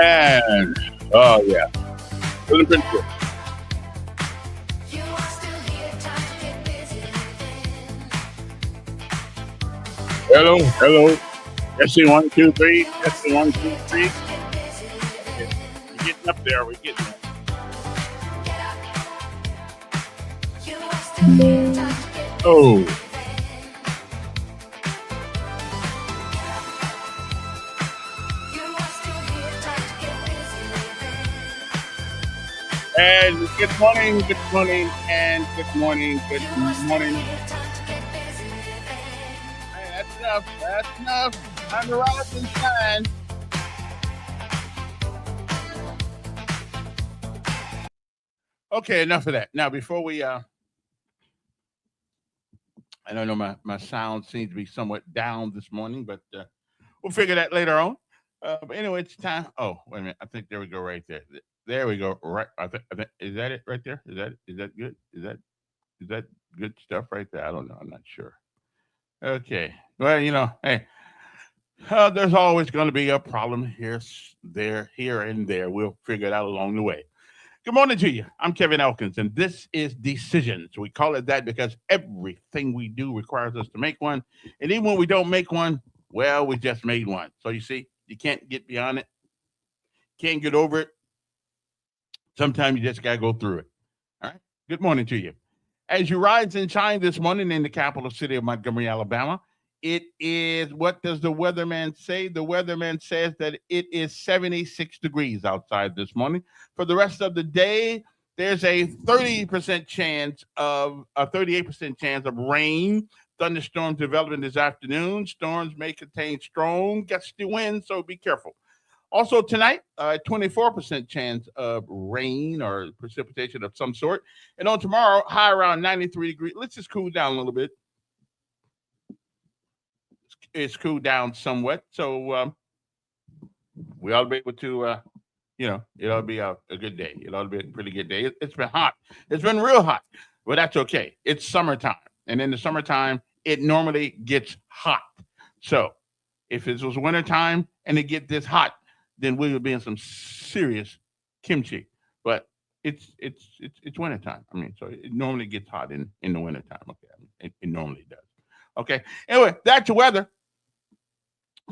And oh yeah, feeling pretty good. Hello, hello. Testing one, two, three. Testing one, two, three. Okay. We're getting up there. We're getting there. Oh, and good morning, and good morning, good morning. Hey, that's enough. That's enough. Time to rise and shine. Okay, enough of that. Now, before we I don't know, my sound seems to be somewhat down this morning, but we'll figure that later on. But anyway, it's time. Oh, wait a minute. I think there we go right there. There we go. Right. I think is that it right there? Is that good? Is that good stuff right there? I don't know. I'm not sure. Okay. Well, hey, there's always going to be a problem here, there, here, and there. We'll figure it out along the way. Good morning to you. I'm Kevin Elkins, and this is Decisions. We call it that because everything we do requires us to make one. And even when we don't make one, well, we just made one. So you see, you can't get beyond it, can't get over it. Sometimes you just got to go through it. All right. Good morning to you. As you rise and shine this morning in the capital city of Montgomery, Alabama, it is, what does the weatherman say? The weatherman says that it is 76 degrees outside this morning. For the rest of the day, there's a 30% chance of a 38% chance of rain. Thunderstorms developing this afternoon. Storms may contain strong gusty winds, so be careful. Also tonight, 24% chance of rain or precipitation of some sort. And on tomorrow, high around 93 degrees. Let's just cool down a little bit. It's cooled down somewhat. So we ought to be able to, it ought to be a good day. It ought to be a pretty good day. It's been hot. It's been real hot, but that's okay. It's summertime. And in the summertime, it normally gets hot. So if it was wintertime and it get this hot, then we would be in some serious kimchi. But it's wintertime. I mean, so it normally gets hot in the wintertime. Okay, I mean, it normally does. Okay. Anyway, that's the weather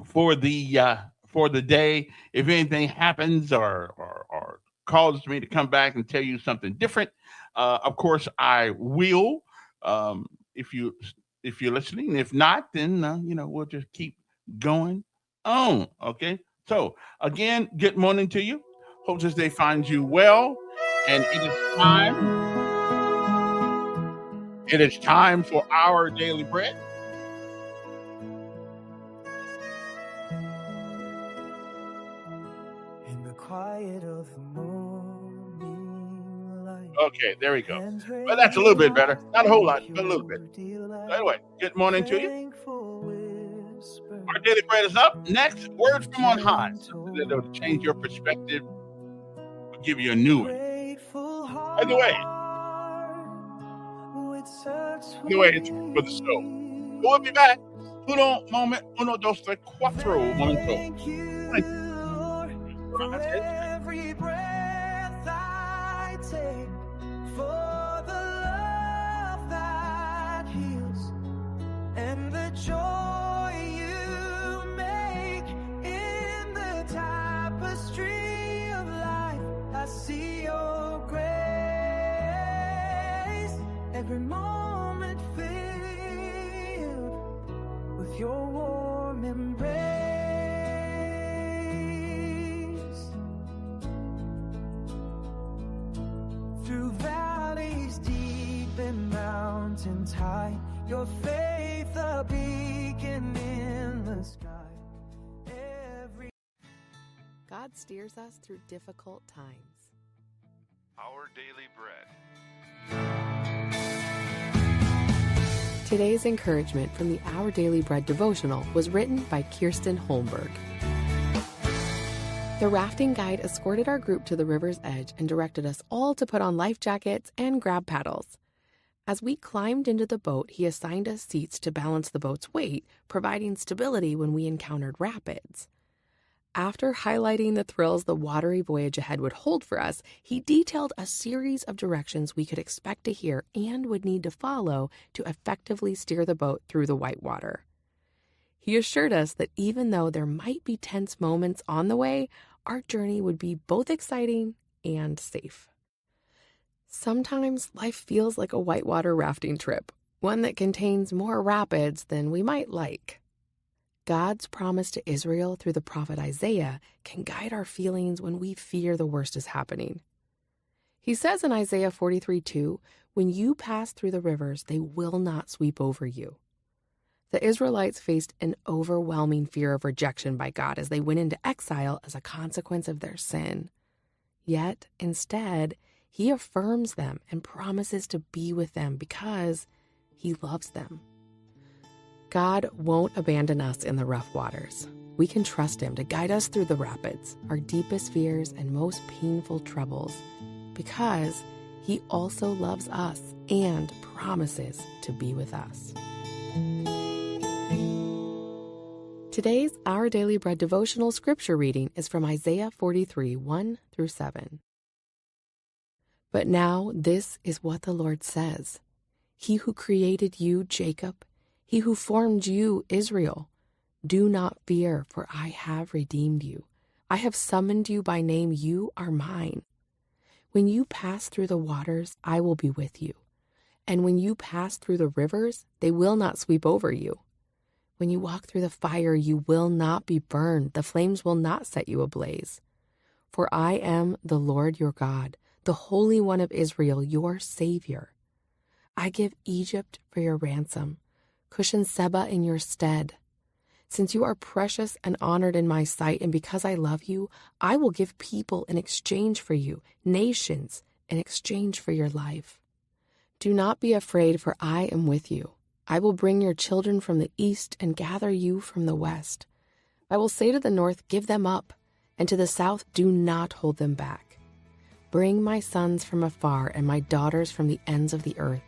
for the day. If anything happens or causes me to come back and tell you something different, of course I will. If you're listening, if not, then we'll just keep going on. Okay. So again, good morning to you. Hope this day finds you well, and it is time. It is time for our daily bread. In the quiet of the morning light. Okay, there we go. Well, that's a little bit better. Not a whole lot, but a little bit. So anyway, good morning to you. Our daily bread is up. Next, words from on high. Something that'll change your perspective, will give you a new one. By the way, it's for the soul. We'll be back. Uno, dos, tres, cuatro. Momento. Every breath I take, for the love that heals, and the joy you make in the tapestry of life. I see your grace, every moment filled with your warm embrace. Through valleys deep and mountains high, your faith a beacon in the sky. God steers us through difficult times. Our Daily Bread. Today's encouragement from the Our Daily Bread devotional was written by Kirsten Holmberg. The rafting guide escorted our group to the river's edge and directed us all to put on life jackets and grab paddles. As we climbed into the boat, he assigned us seats to balance the boat's weight, providing stability when we encountered rapids. After highlighting the thrills the watery voyage ahead would hold for us, he detailed a series of directions we could expect to hear and would need to follow to effectively steer the boat through the white water. He assured us that even though there might be tense moments on the way, our journey would be both exciting and safe. Sometimes life feels like a whitewater rafting trip, one that contains more rapids than we might like. God's promise to Israel through the prophet Isaiah can guide our feelings when we fear the worst is happening. He says in Isaiah 43:2, "When you pass through the rivers, they will not sweep over you." The Israelites faced an overwhelming fear of rejection by God as they went into exile as a consequence of their sin. Yet, instead, he affirms them and promises to be with them because he loves them. God won't abandon us in the rough waters. We can trust him to guide us through the rapids, our deepest fears and most painful troubles, because he also loves us and promises to be with us. Today's Our Daily Bread devotional scripture reading is from Isaiah 43, 1-7. But now this is what the Lord says. He who created you, Jacob, he who formed you, Israel, do not fear, for I have redeemed you. I have summoned you by name, you are mine. When you pass through the waters, I will be with you. And when you pass through the rivers, they will not sweep over you. When you walk through the fire, you will not be burned. The flames will not set you ablaze. For I am the Lord your God, the Holy One of Israel, your Savior. I give Egypt for your ransom, Cush and Seba in your stead. Since you are precious and honored in my sight, and because I love you, I will give people in exchange for you, nations in exchange for your life. Do not be afraid, for I am with you. I will bring your children from the east and gather you from the west. I will say to the north, give them up, and to the south, do not hold them back. Bring my sons from afar and my daughters from the ends of the earth.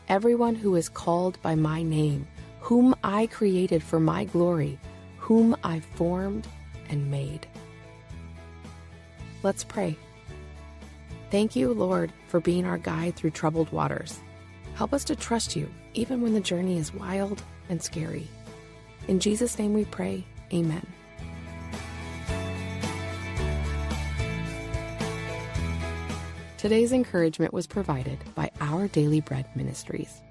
Everyone who is called by my name, whom I created for my glory, whom I formed and made. Let's pray. Thank you, Lord, for being our guide through troubled waters. Help us to trust you, even when the journey is wild and scary. In Jesus' name we pray, amen. Today's encouragement was provided by Our Daily Bread Ministries.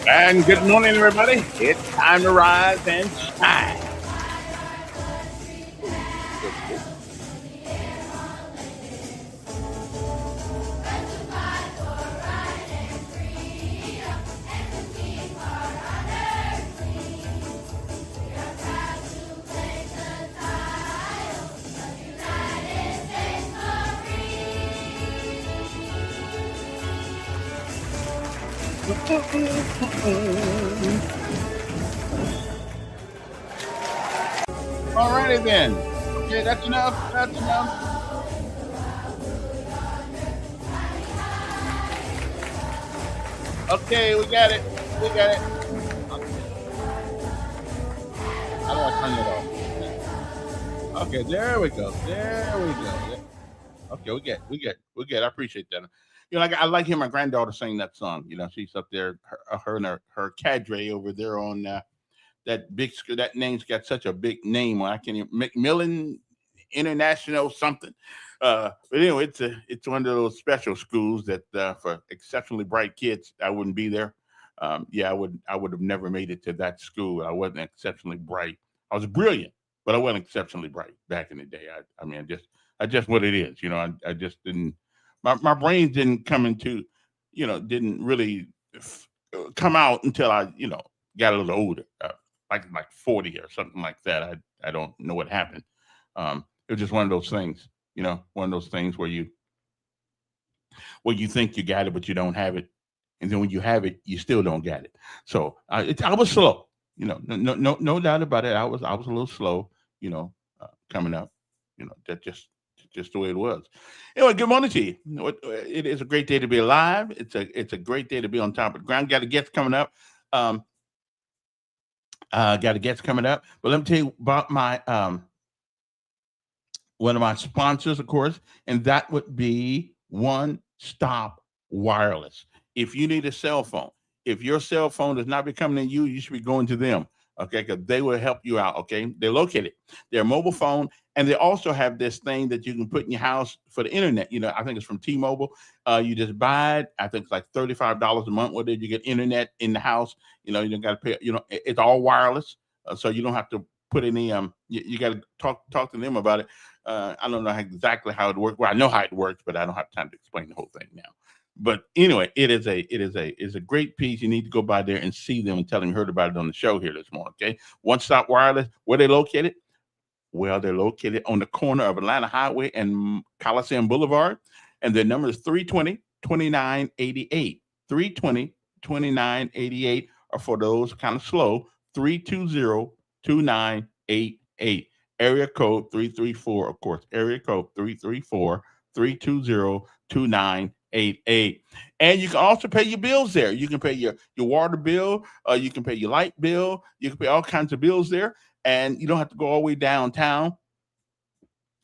And good morning, everybody. It's time to rise and shine. All righty then. Okay, that's enough. That's enough. Okay, we got it. We got it. How do I turn it off? Okay, there we go. There we go. Okay, we get. I appreciate that. Like I like hearing my granddaughter sing that song. She's up there, her and her cadre over there on that big school. That name's got such a big name. I can't even Macmillan International something. But anyway, it's one of those special schools that for exceptionally bright kids. I wouldn't be there. Yeah, I would have never made it to that school. I wasn't exceptionally bright. I was brilliant, but I wasn't exceptionally bright back in the day. I mean, I just what it is. I just didn't. My brain didn't come into, didn't really come out until I got a little older, like 40 or something like that. I don't know what happened. It was just one of those things. One of those things where you think you got it, but you don't have it, and then when you have it, you still don't get it. So I was slow. No doubt about it. I was a little slow. Coming up. That just the way it was. Anyway, good morning to you. It is a great day to be alive. It's a great day to be on top of the ground. Got a guest coming up. Um, got a guest coming up. But let me tell you about my one of my sponsors, of course, and that would be One Stop Wireless. If you need a cell phone, if your cell phone does not be coming to you, you should be going to them. Okay, because they will help you out. Okay, they're located. They're a mobile phone, and they also have this thing that you can put in your house for the internet. I think it's from T-Mobile. You just buy it. I think it's like $35 a month with it. You get internet in the house. You don't got to pay. It's all wireless, so you don't have to put any. You got to talk to them about it. I don't know exactly how it works. Well, I know how it works, but I don't have time to explain the whole thing now. But anyway, it is a great piece. You need to go by there and see them and tell them you heard about it on the show here this morning. Okay, One Stop Wireless. Where they located? Well, they're located on the corner of Atlanta Highway and Coliseum Boulevard, and their number is 320-2988. 320-2988, or for those kind of slow, 320-2988. Area code 334, of course. Area code 334-320-2988. And you can also pay your bills there. You can pay your water bill, you can pay your light bill, you can pay all kinds of bills there, and you don't have to go all the way downtown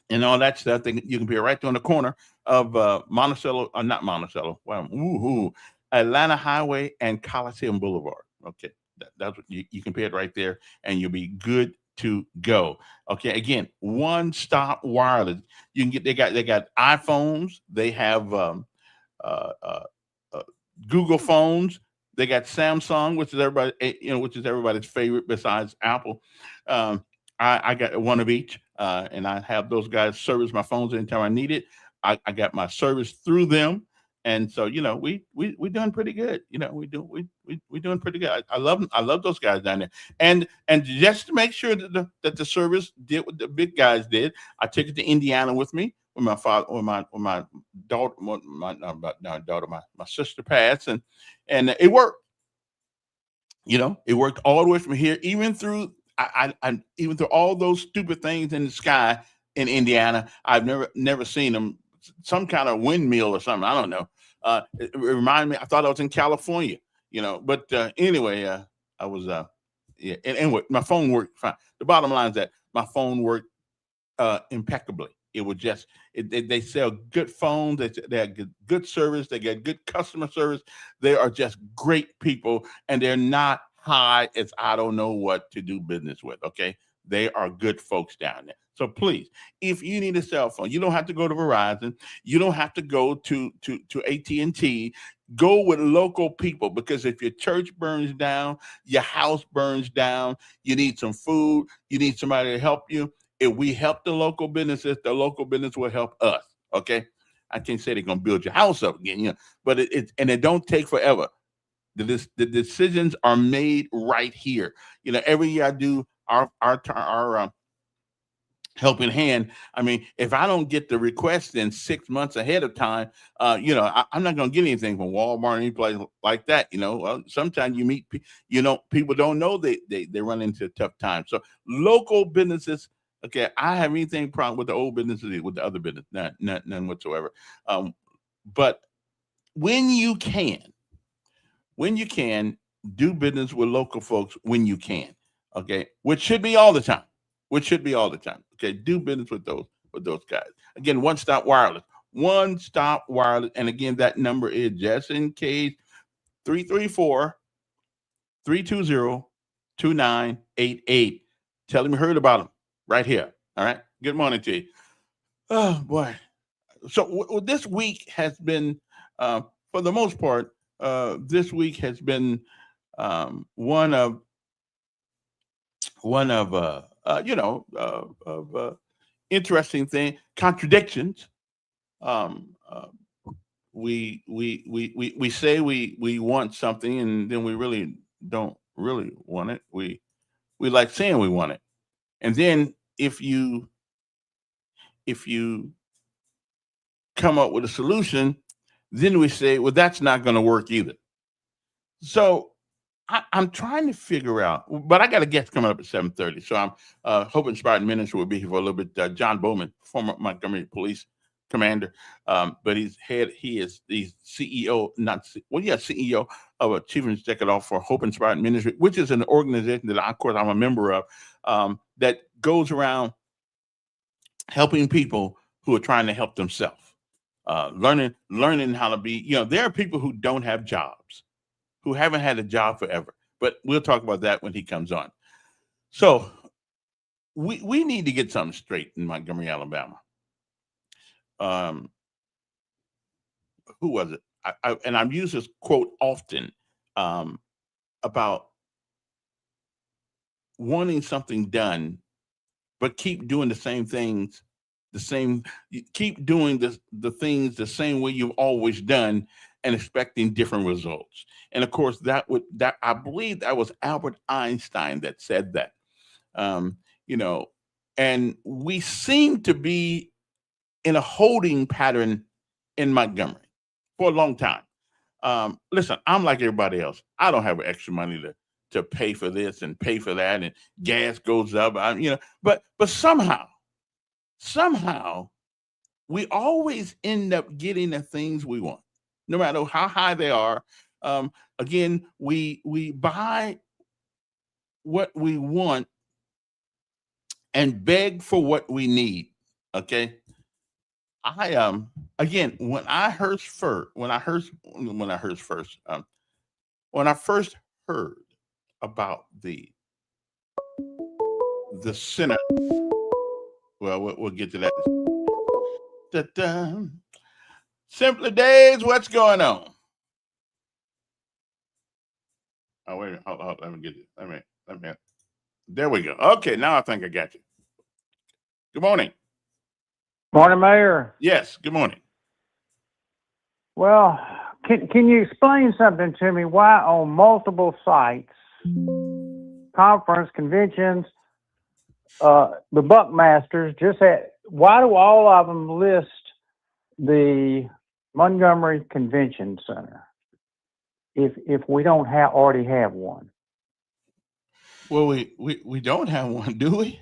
and all that stuff. You can be right there on the corner of Monticello, not Monticello, well, Atlanta Highway and Coliseum Boulevard. Okay, that's what you can pay it right there, and you'll be good to go. Okay, again, One Stop Wireless. You can get they got iPhones. They have uh, uh, uh, Google phones. They got Samsung, which is everybody's favorite besides Apple. Um, I got one of each, and I have those guys service my phones anytime I need it. I got my service through them, and so we doing pretty good. We doing pretty good. I love those guys down there, and just to make sure that the service did what the big guys did, I took it to Indiana with me when my father, when my daughter, not daughter, my sister passed, and it worked. It worked all the way from here, even through even through all those stupid things in the sky in Indiana. I've never seen them. Some kind of windmill or something. I don't know. It reminded me. I thought I was in California. But anyway, I was yeah. And anyway, my phone worked fine. The bottom line is that my phone worked impeccably. It was just they sell good phones. They have good service. They get good customer service. They are just great people, and they're not high as I don't know what to do business with. Okay, they are good folks down there. So please, if you need a cell phone, you don't have to go to Verizon. You don't have to go to AT and T. Go with local people, because if your church burns down, your house burns down, you need some food, you need somebody to help you. If we help the local businesses, the local business will help us. Okay. I can't say they're gonna build your house up again, but it don't take forever. The decisions are made right here. Every year I do our helping hand. I mean, if I don't get the request in 6 months ahead of time, I'm not going to get anything from Walmart or any place like that. Well, sometimes you meet, people don't know they run into tough times. So local businesses. Okay, I have anything problem with the old businesses, with the other business, none whatsoever. But when you can, do business with local folks when you can. Okay, which should be all the time. Okay, do business with those guys. Again, One Stop Wireless. One Stop Wireless. And again, that number is, just in case, 334-320-2988. Tell them you heard about them right here. All right. Good morning to you. Oh boy. So this week has been, for the most part, this week has been one of interesting thing, contradictions. Um, uh, we say we want something, and then we really don't really want it. We like saying we want it, and then if you come up with a solution, then we say, well, that's not going to work either. So I'm trying to figure out, but I got a guest coming up at 7:30. So I'm hoping Spartan Minister will be here for a little bit. John Bowman, former Montgomery Police Commander, but he's CEO, CEO of a Chief Executive Officer for Hope and Spartan Ministry, which is an organization that, of course, I'm a member of, that goes around helping people who are trying to help themselves, learning how to be. There are people who don't have jobs, who haven't had a job forever. But we'll talk about that when he comes on. So we need to get something straight in Montgomery, Alabama. Who was it? And I've used this quote often, about wanting something done, but keep doing the same things, keep doing the things the same way you've always done, and expecting different results. And of course, that I believe that was Albert Einstein that said that. Um, and we seem to be in a holding pattern in Montgomery for a long time. Listen, I'm like everybody else. I don't have extra money to pay for this and pay for that, and gas goes up. But somehow we always end up getting the things we want, no matter how high they are. Again, we buy what we want and beg for what we need. Okay. Again, when I first heard about the center, well, we'll get to that. Da-da. Simply Days, what's going on? Oh, wait a minute. Hold, let me get it. Let me. There we go. Okay, now I think I got you. Good morning. Morning, Mayor. Yes, good morning. Well, can you explain something to me? Why on multiple sites, conference, conventions, the Buckmasters why do all of them list the Montgomery Convention Center if we don't already have one? Well, we don't have one, do we?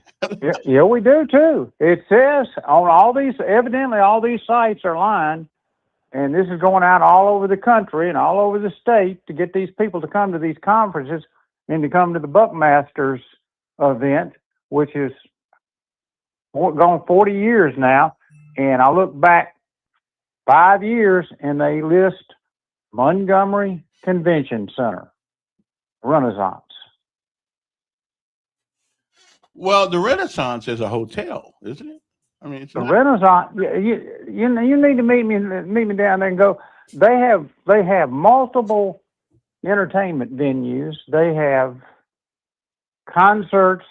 Yeah, we do too. It says on evidently all these sites are lying, and this is going out all over the country and all over the state to get these people to come to these conferences and to come to the Buckmasters event, which is gone 40 years now. And I look back 5 years and they list Montgomery Convention Center, Renaissance. Well, the Renaissance is a hotel, isn't it? I mean, it's the Renaissance. You need to meet me down there and go. they have multiple entertainment venues. They have concerts.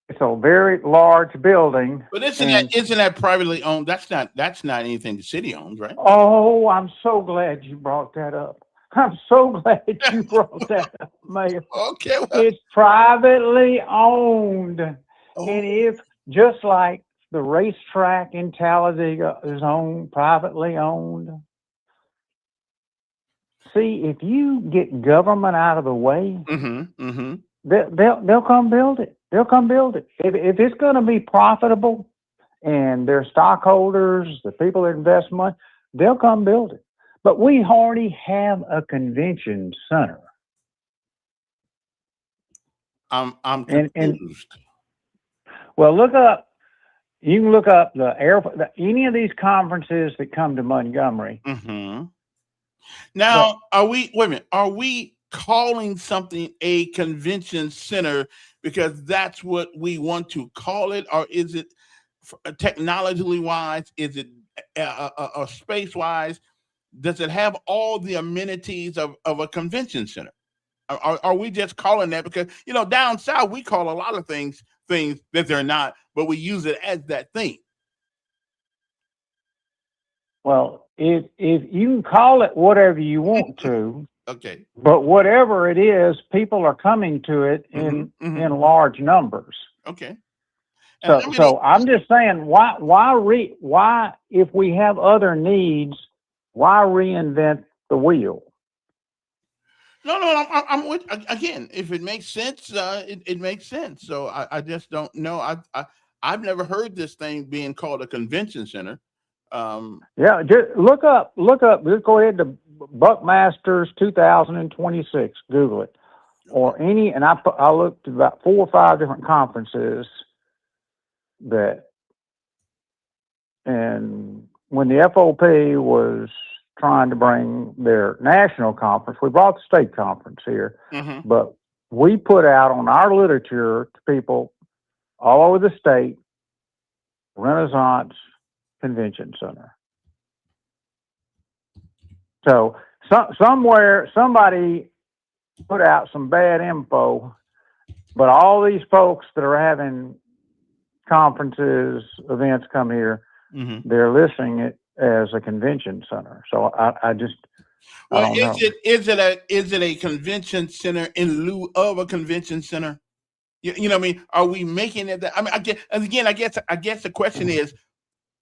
It's a very large building. But And isn't that privately owned? That's not anything the city owns, right? oh, I'm so glad you brought that up. I'm so glad you brought that up, Mayor. Okay. Well, It's privately owned. And oh, if, just like the racetrack in Talladega is privately owned, see, if you get government out of the way, they'll come build it. They'll come build it. If it's going to be profitable and their stockholders, the people that invest money, they'll come build it. But we already have a convention center. I'm confused. Well, you can look up any of these conferences that come to Montgomery. Now, wait a minute, are we calling something a convention center because that's what we want to call it, or is it technologically wise? Is it space wise? Does it have all the amenities of a convention center? Are we just calling that because down south we call a lot of things that they're not, but we use it as that thing? Well, if you can call it whatever you want to, okay, but whatever it is, people are coming to it in large numbers. Okay. So I'm just saying, why if we have other needs, why reinvent the wheel? No, I'm with, again. If it makes sense, it makes sense. So I just don't know. I've never heard this thing being called a convention center. Yeah, just look up. Just go ahead to Buckmasters 2026. Google it, or any. And I looked at about 4 or 5 different conferences and when the FOP was trying to bring their national conference, we brought the state conference here, but we put out on our literature to people all over the state, Renaissance Convention Center. So somewhere somebody put out some bad info, but all these folks that are having conferences, events come here, they're listing it as a convention center. So I don't know. Is it a convention center in lieu of a convention center? You know what I mean? Are we making it that? I mean, I guess the question is,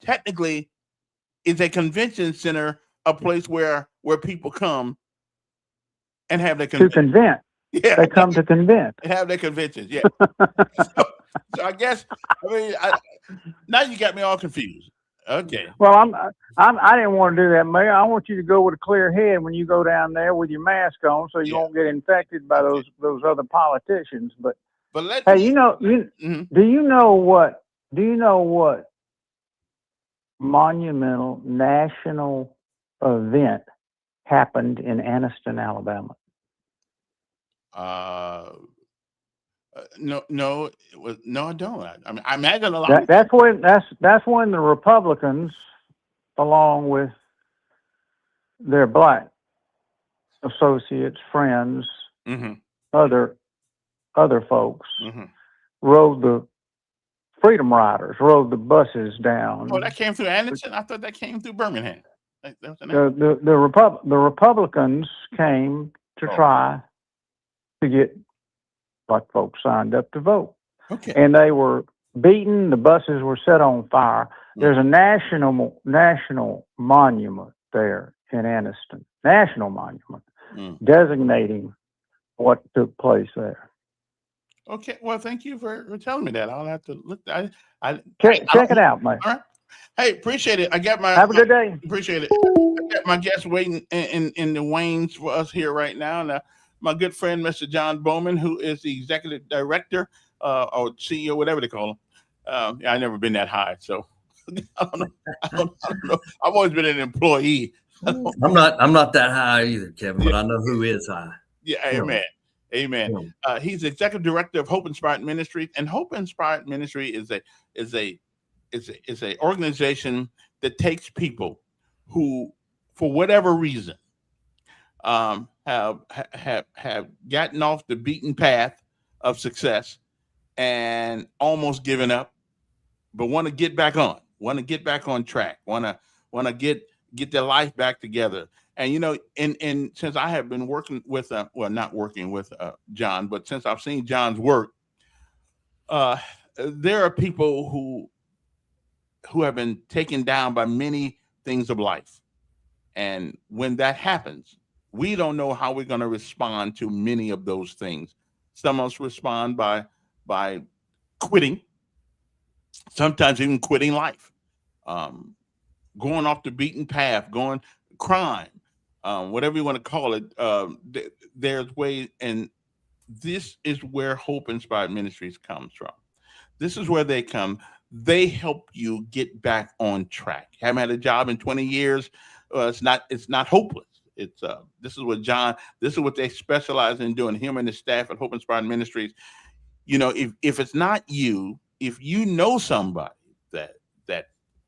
technically, is a convention center a place where people come and have their convention? To convent. Yeah, they come to convent and have their conventions. Yeah. so I guess now you got me all confused. Okay. Well, I didn't want to do that, Mayor. I want you to go with a clear head when you go down there with your mask on, so you won't get infected by those other politicians. But hey, do you know what monumental national event happened in Anniston, Alabama? No, I don't. I mean, I imagine a lot. That's when the Republicans, along with their black associates, friends, other folks, rode the Freedom Riders, rode the buses down. Oh, that came through Anniston? I thought that came through Birmingham. The Republicans came to try to get black folks signed up to vote. Okay. And they were beaten. The buses were set on fire. There's a national monument there in Anniston. National monument designating what took place there. Okay. Well, thank you for telling me that. I'll have to look. Check it out, mate. All right. Hey, appreciate it. Have a good day. Appreciate it. I got my guest waiting in the wings for us here right now. Now, my good friend, Mr. John Bowman, who is the executive director or CEO, whatever they call him. I've never been that high, so I don't know. I've always been an employee. I'm not that high either, Kevin, but I know who is high. Yeah, amen. He's executive director of Hope Inspired Ministry, and Hope Inspired Ministry is a organization that takes people who for whatever reason, have gotten off the beaten path of success and almost given up, but want to get back on, track, want to get their life back together. And and since I have been working with, well, not working with John, but since I've seen John's work, uh, there are people who have been taken down by many things of life, and when that happens, we don't know how we're going to respond to many of those things. Some of us respond by quitting, sometimes even quitting life, um, going off the beaten path, going crime, whatever you want to call it. There's ways, and this is where Hope Inspired Ministries comes from. This is where they come. They help you get back on track. Haven't had a job in 20 years. It's not hopeless. This is what they specialize in doing. Him and his staff at Hope Inspired Ministries. If it's not you, if you know somebody that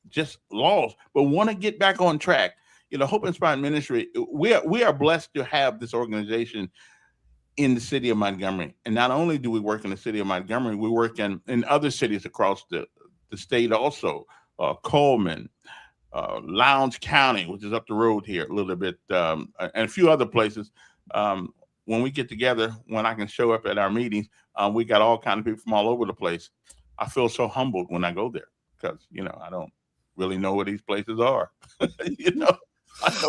just lost but want to get back on track, Hope Inspired Ministry, we are blessed to have this organization in the city of Montgomery. And not only do we work in the city of Montgomery, we work in other cities across the state also, Coleman, Lowndes County, which is up the road here a little bit, and a few other places. When we get together, when I can show up at our meetings, we got all kinds of people from all over the place. I feel so humbled when I go there because, I don't really know where these places are. I know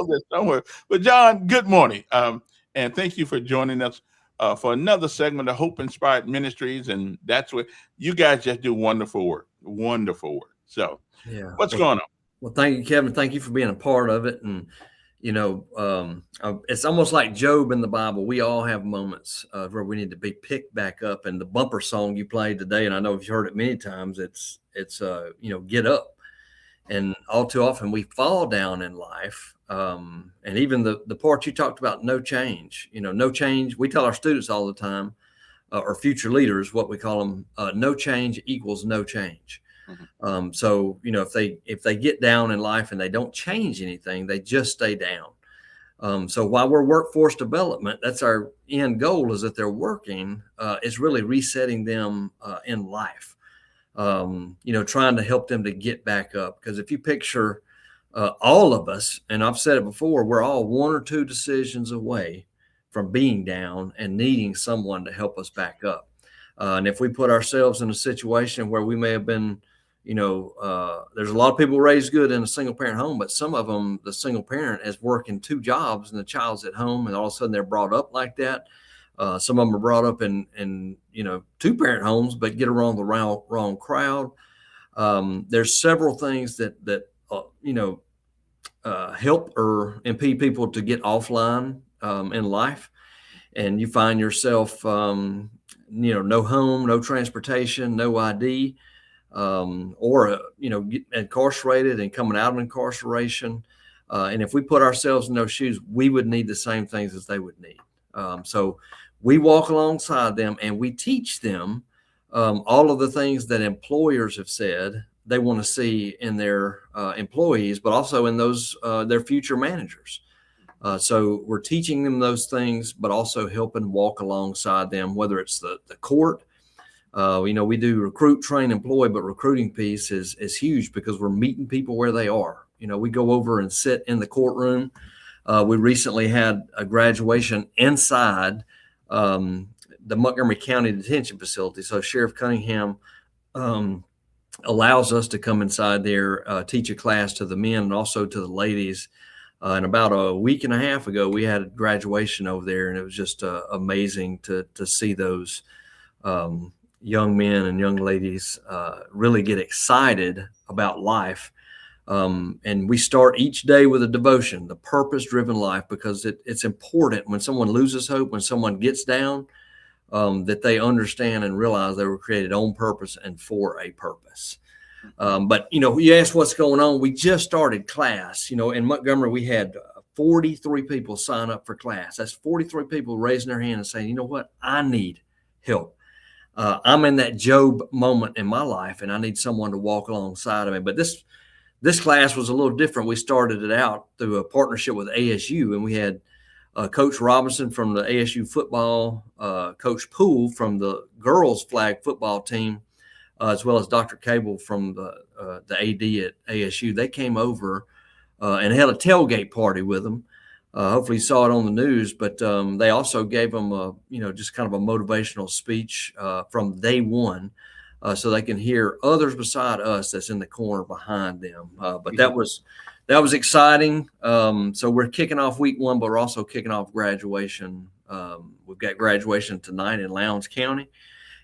they're somewhere. But John, good morning. And thank you for joining us for another segment of Hope Inspired Ministries. And that's what you guys just do. Wonderful work. So Yeah. What's going on? Well, thank you, Kevin. Thank you for being a part of it. And, it's almost like Job in the Bible. We all have moments where we need to be picked back up. And the bumper song you played today, and I know you've heard it many times, it's get up. And all too often we fall down in life. And even the part you talked about, no change, no change. We tell our students all the time, or future leaders, what we call them, no change equals no change. Mm-hmm. So, if they get down in life and they don't change anything, they just stay down. So while we're workforce development, that's our end goal, is that they're working, is really resetting them in life. Trying to help them to get back up. Because if you picture all of us, and I've said it before, we're all one or two decisions away from being down and needing someone to help us back up. And if we put ourselves in a situation where we may have been, there's a lot of people raised good in a single parent home, but some of them, the single parent is working two jobs and the child's at home, and all of a sudden they're brought up like that. Some of them are brought up in two parent homes, but get around the wrong crowd. There's several things that help or impede people to get offline in life, and you find yourself, no home, no transportation, no ID, or get incarcerated and coming out of incarceration. And if we put ourselves in those shoes, we would need the same things as they would need. So we walk alongside them and we teach them all of the things that employers have said they want to see in their employees, but also in those their future managers. So we're teaching them those things, but also helping walk alongside them, whether it's the court. We do recruit, train, employ, but recruiting piece is huge because we're meeting people where they are. We go over and sit in the courtroom. We recently had a graduation inside the Montgomery County Detention Facility. So Sheriff Cunningham allows us to come inside there, teach a class to the men and also to the ladies. And about a week and a half ago, we had a graduation over there, and it was just amazing to see those young men and young ladies really get excited about life. And we start each day with a devotion, the purpose-driven life, because it's important when someone loses hope, when someone gets down, that they understand and realize they were created on purpose and for a purpose. But, you asked what's going on. We just started class. In Montgomery, we had 43 people sign up for class. That's 43 people raising their hand and saying, you know what, I need help. I'm in that Job moment in my life, and I need someone to walk alongside of me. But this This class was a little different. We started it out through a partnership with ASU, and we had Coach Robinson from the ASU football, Coach Poole from the girls flag football team, as well as Dr. Cable from the AD at ASU. They came over and had a tailgate party with them. Hopefully you saw it on the news, but they also gave them just kind of a motivational speech from day one, so they can hear others beside us that's in the corner behind them. But that was exciting. So we're kicking off week one, but we're also kicking off graduation. We've got graduation tonight in Lowndes County,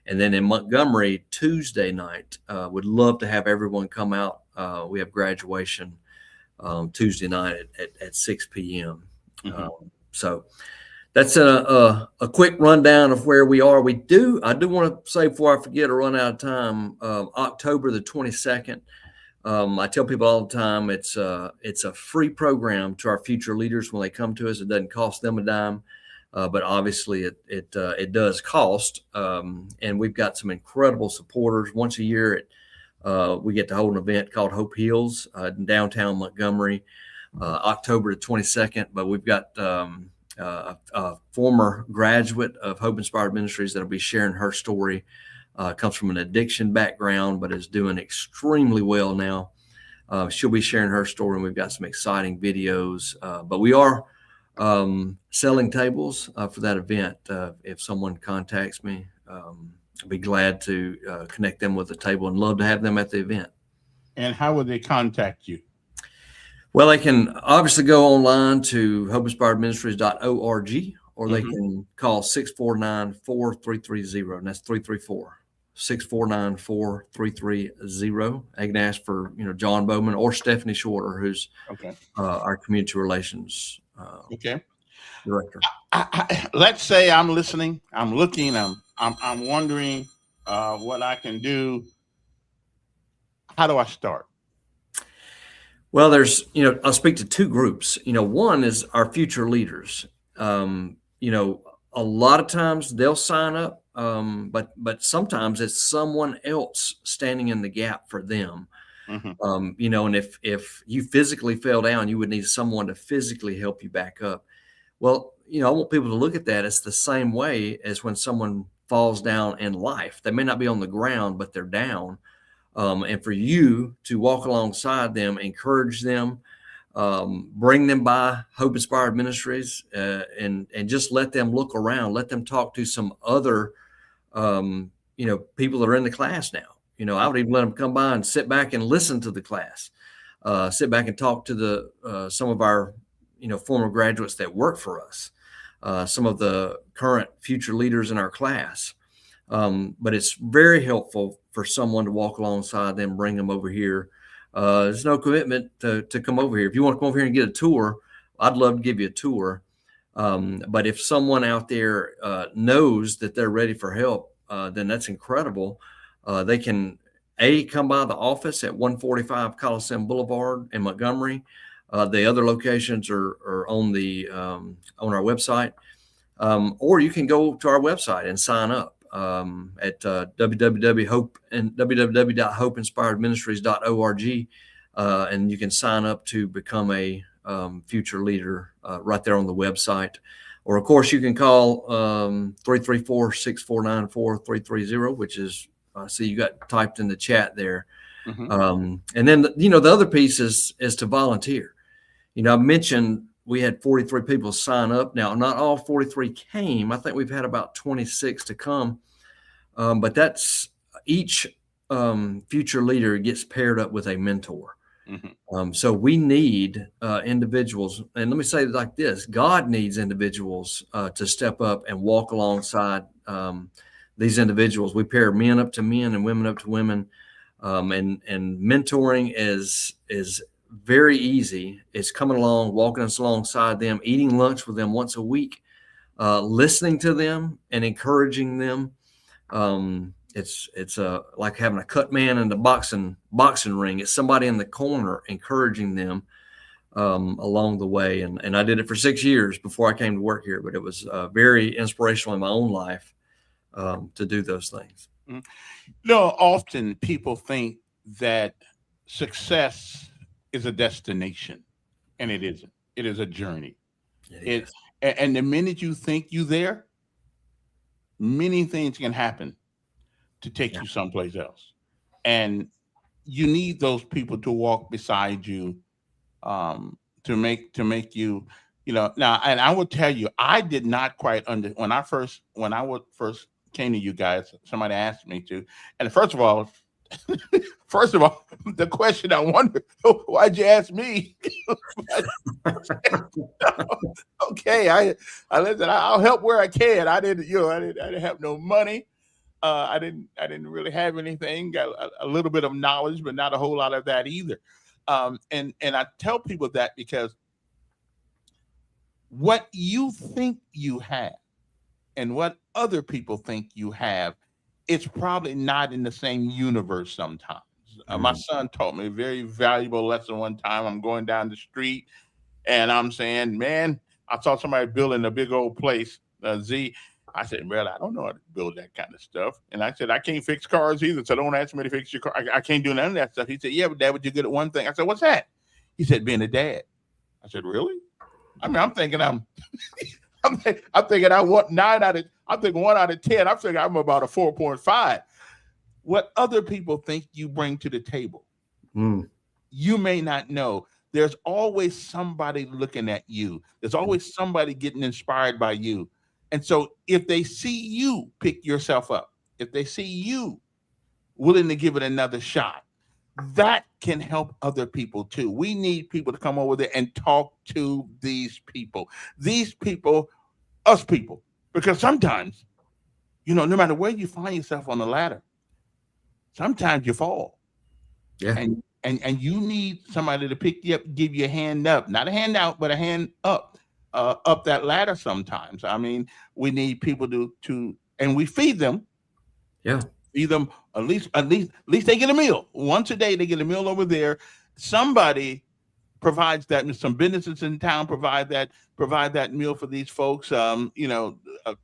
and then in Montgomery Tuesday night. Would love to have everyone come out. We have graduation Tuesday night at 6 p.m. So that's a quick rundown of where we are. I do want to say before I forget or run out of time, October the 22nd. I tell people all the time it's a free program to our future leaders when they come to us. It doesn't cost them a dime, but obviously it does cost. And we've got some incredible supporters. Once a year, we get to hold an event called Hope Heals in downtown Montgomery, October the 22nd. But we've got a former graduate of Hope Inspired Ministries that'll be sharing her story. Comes from an addiction background, but is doing extremely well now. She'll be sharing her story, and we've got some exciting videos. But we are selling tables for that event. If someone contacts me, I'd be glad to connect them with a table and love to have them at the event. And how would they contact you? Well, they can obviously go online to hopeinspiredministries.org, or they can call 649-4330, and that's 334. 649-4330. They can ask for John Bowman or Stephanie Shorter, who's our community relations director. Let's say I'm listening, I'm looking, I'm wondering what I can do. How do I start? Well, there's I'll speak to two groups. One is our future leaders. A lot of times they'll sign up, but sometimes it's someone else standing in the gap for them. And if you physically fell down, you would need someone to physically help you back up. Well, I want people to look at that. It's the same way as when someone falls down in life. They may not be on the ground, but they're down. And for you to walk alongside them, encourage them, bring them by Hope Inspired Ministries, and just let them look around, let them talk to some other, people that are in the class now. I would even let them come by and sit back and listen to the class, sit back and talk to some of our, former graduates that work for us, some of the current future leaders in our class. But it's very helpful for someone to walk alongside them, bring them over here. There's no commitment to come over here. If you want to come over here and get a tour, I'd love to give you a tour. But if someone out there knows that they're ready for help, then that's incredible. They can come by the office at 145 Coliseum Boulevard in Montgomery. The other locations are on on our website, or you can go to our website and sign up at www.hopeinspiredministries.org, and you can sign up to become a future leader right there on the website. Or, of course, you can call 334-649-4330, which is, I see you got typed in the chat there. And then, the other piece is to volunteer. I mentioned we had 43 people sign up. Now, not all 43 came. I think we've had about 26 to come. But that's each future leader gets paired up with a mentor. So we need individuals. And let me say it like this. God needs individuals to step up and walk alongside these individuals. We pair men up to men and women up to women. And mentoring is very easy. It's coming along, walking us alongside them, eating lunch with them once a week, listening to them and encouraging them. It's like having a cut man in the boxing ring. It's somebody in the corner encouraging them along the way. And I did it for 6 years before I came to work here, but it was very inspirational in my own life to do those things. Often people think that success is a destination, and it isn't. It is a journey. It It is. and the minute you think you there, many things can happen to take Yeah. you someplace else, and you need those people to walk beside you, to make you, now. And I will tell you, I did not quite under when I would first came to you guys. Somebody asked me to, and first of all, the question I wonder, why'd you ask me? Okay, I listen. I'll help where I can. I didn't have no money. I didn't really have anything. Got a little bit of knowledge, but not a whole lot of that either. And I tell people that because what you think you have and what other people think you have, it's probably not in the same universe sometimes. My Mhm. son taught me a very valuable lesson one time. I'm going down the street and I'm saying, man, I saw somebody building a big old place, Z. I said, well, I don't know how to build that kind of stuff. And I said, I can't fix cars either. So don't ask me to fix your car. I can't do none of that stuff. He said, yeah, but Dad, but you're good at one thing. I said, what's that? He said, being a dad. I said, really? I mean, I'm thinking I'm thinking I want I'm thinking 1 out of 10. I'm thinking I'm about a 4.5. What other people think you bring to the table, Mm. you may not know. There's always somebody looking at you. There's always somebody getting inspired by you. And so if they see you pick yourself up, if they see you willing to give it another shot, that can help other people too. We need people to come over there and talk to these people, us people, because sometimes, no matter where you find yourself on the ladder, sometimes you fall. Yeah. And you need somebody to pick you up, give you a hand up, not a hand out, but a hand up, up that ladder. Sometimes, I mean, we need people to, and we feed them, Yeah. at least they get a meal once a day. They get a meal over there. Somebody provides that. Some businesses in town provide that meal for these folks. Uh, uh,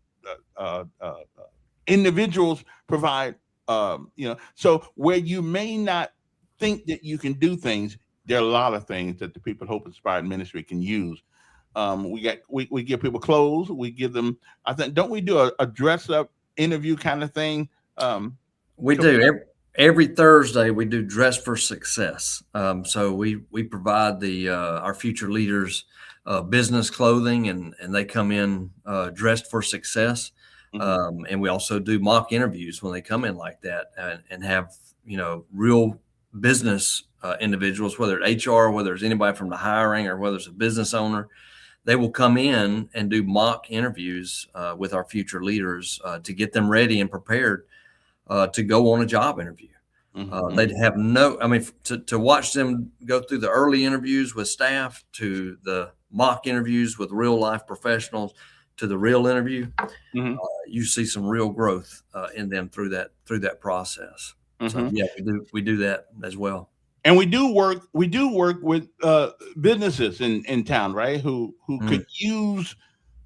uh, individuals provide. So where you may not think that you can do things, there are a lot of things that the People Hope Inspired Ministry can use. We give people clothes. We give them. I think, don't we do a dress up interview kind of thing? We So do every Thursday. We do Dress for Success. So we provide the our future leaders business clothing, and they come in dressed for success. And we also do mock interviews when they come in like that, and have real business individuals, whether it's HR, whether it's anybody from the hiring, or whether it's a business owner. They will come in and do mock interviews with our future leaders to get them ready and prepared to go on a job interview. They'd have to watch them go through the early interviews with staff, to the mock interviews with real life professionals, to the real interview. You see some real growth in them through that process. So yeah, we do that as well. And we do work with businesses in town, right? Who could use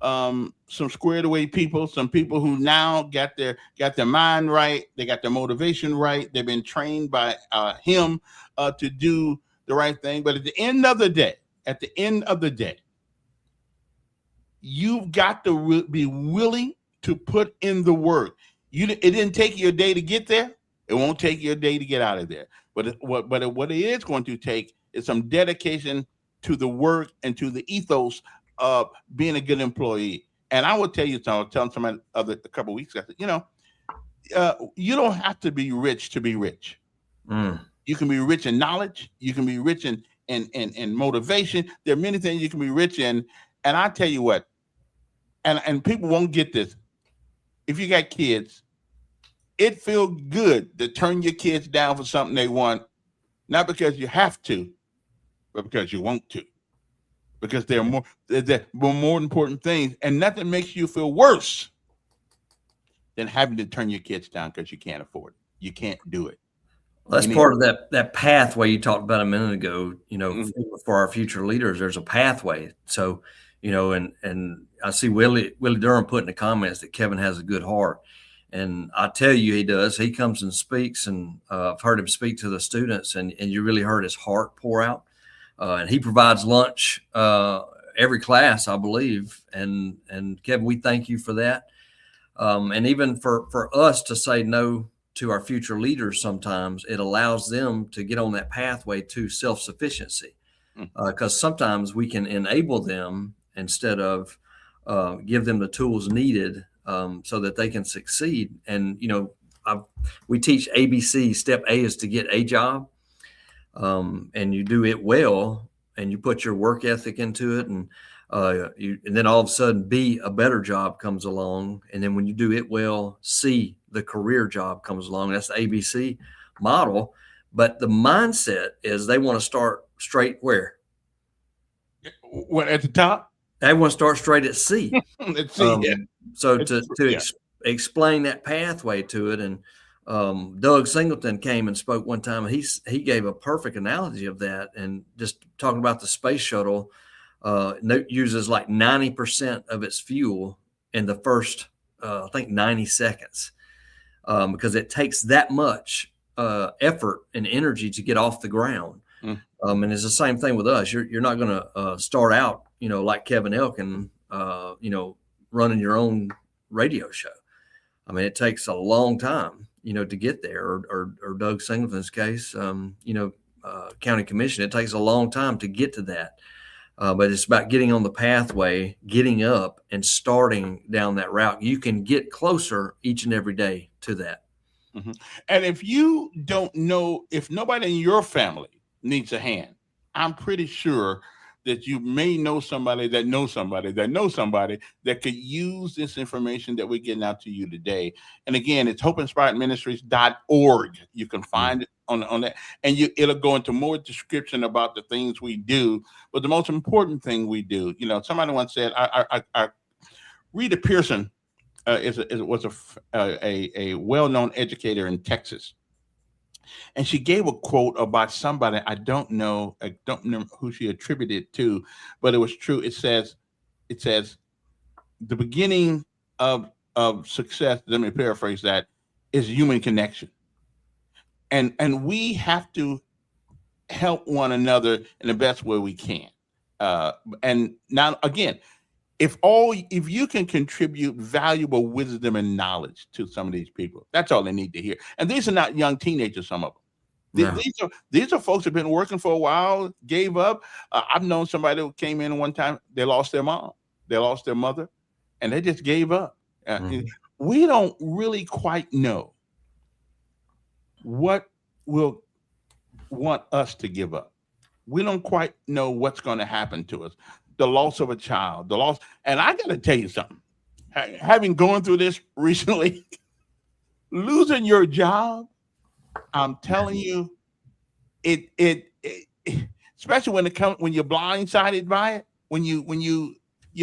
some squared away people, some people who now got their mind right, they got their motivation right, they've been trained by him to do the right thing. But at the end of the day, you've got to be willing to put in the work. It didn't take you a day to get there. It won't take you a day to get out of there. But what it is going to take is some dedication to the work and to the ethos of being a good employee. And I will tell you, I was telling somebody a couple of weeks ago, you don't have to be rich to be rich. You can be rich in knowledge. You can be rich in motivation. There are many things you can be rich in. And I tell you what, and people won't get this. If you got kids, it feels good to turn your kids down for something they want, not because you have to, but because you want to. Because they're more important things, and nothing makes you feel worse than having to turn your kids down because you can't afford it. You can't do it. Well, that's part of that pathway you talked about a minute ago. For our future leaders, there's a pathway. So, and I see Willie Durham put in the comments that Kevin has a good heart. And I tell you, he does. He comes and speaks, and I've heard him speak to the students, and you really heard his heart pour out. and he provides lunch every class, I believe. And Kevin, we thank you for that. And even for us to say no to our future leaders, sometimes it allows them to get on that pathway to self-sufficiency, because sometimes we can enable them instead of give them the tools needed so that they can succeed. And, we teach ABC. Step A is to get a job, and you do it well, and you put your work ethic into it, and then all of a sudden B, a better job comes along. And then when you do it well, C, the career job comes along. That's the ABC model. But the mindset is they want to start straight where? What, at the top? They want to start straight at C. Let's see. So to explain that pathway to it, and Doug Singleton came and spoke one time, and he gave a perfect analogy of that, and just talking about the space shuttle uses like 90% of its fuel in the first, I think 90 seconds, because it takes that much effort and energy to get off the ground. And it's the same thing with us. You're not going to start out, like Kevin Elkins, running your own radio show. I mean, it takes a long time, to get there, or Doug Singleton's case, county commission, it takes a long time to get to that. But it's about getting on the pathway, getting up and starting down that route. You can get closer each and every day to that. Mm-hmm. And if you don't know, if nobody in your family needs a hand, I'm pretty sure that you may know somebody that knows somebody that knows somebody that could use this information that we're getting out to you today. And again, it's hopeinspiredministries.org. You can find it on that, and it'll go into more description about the things we do. But the most important thing we do, somebody once said, Rita Pearson was a well-known educator in Texas. And she gave a quote about somebody. I don't know who she attributed it to, but it was true. It says, the beginning of success, let me paraphrase that, is human connection. And we have to help one another in the best way we can. And now again, if you can contribute valuable wisdom and knowledge to some of these people, that's all they need to hear. And these are not young teenagers, some of them. No. These are folks who've been working for a while, gave up. I've known somebody who came in one time, they lost their mom, they lost their mother, and they just gave up. We don't really quite know what will want us to give up. We don't quite know what's going to happen to us. The loss of a child, and I got to tell you something. Having gone through this recently, losing your job, I'm telling you, it especially when you're blindsided by it, when you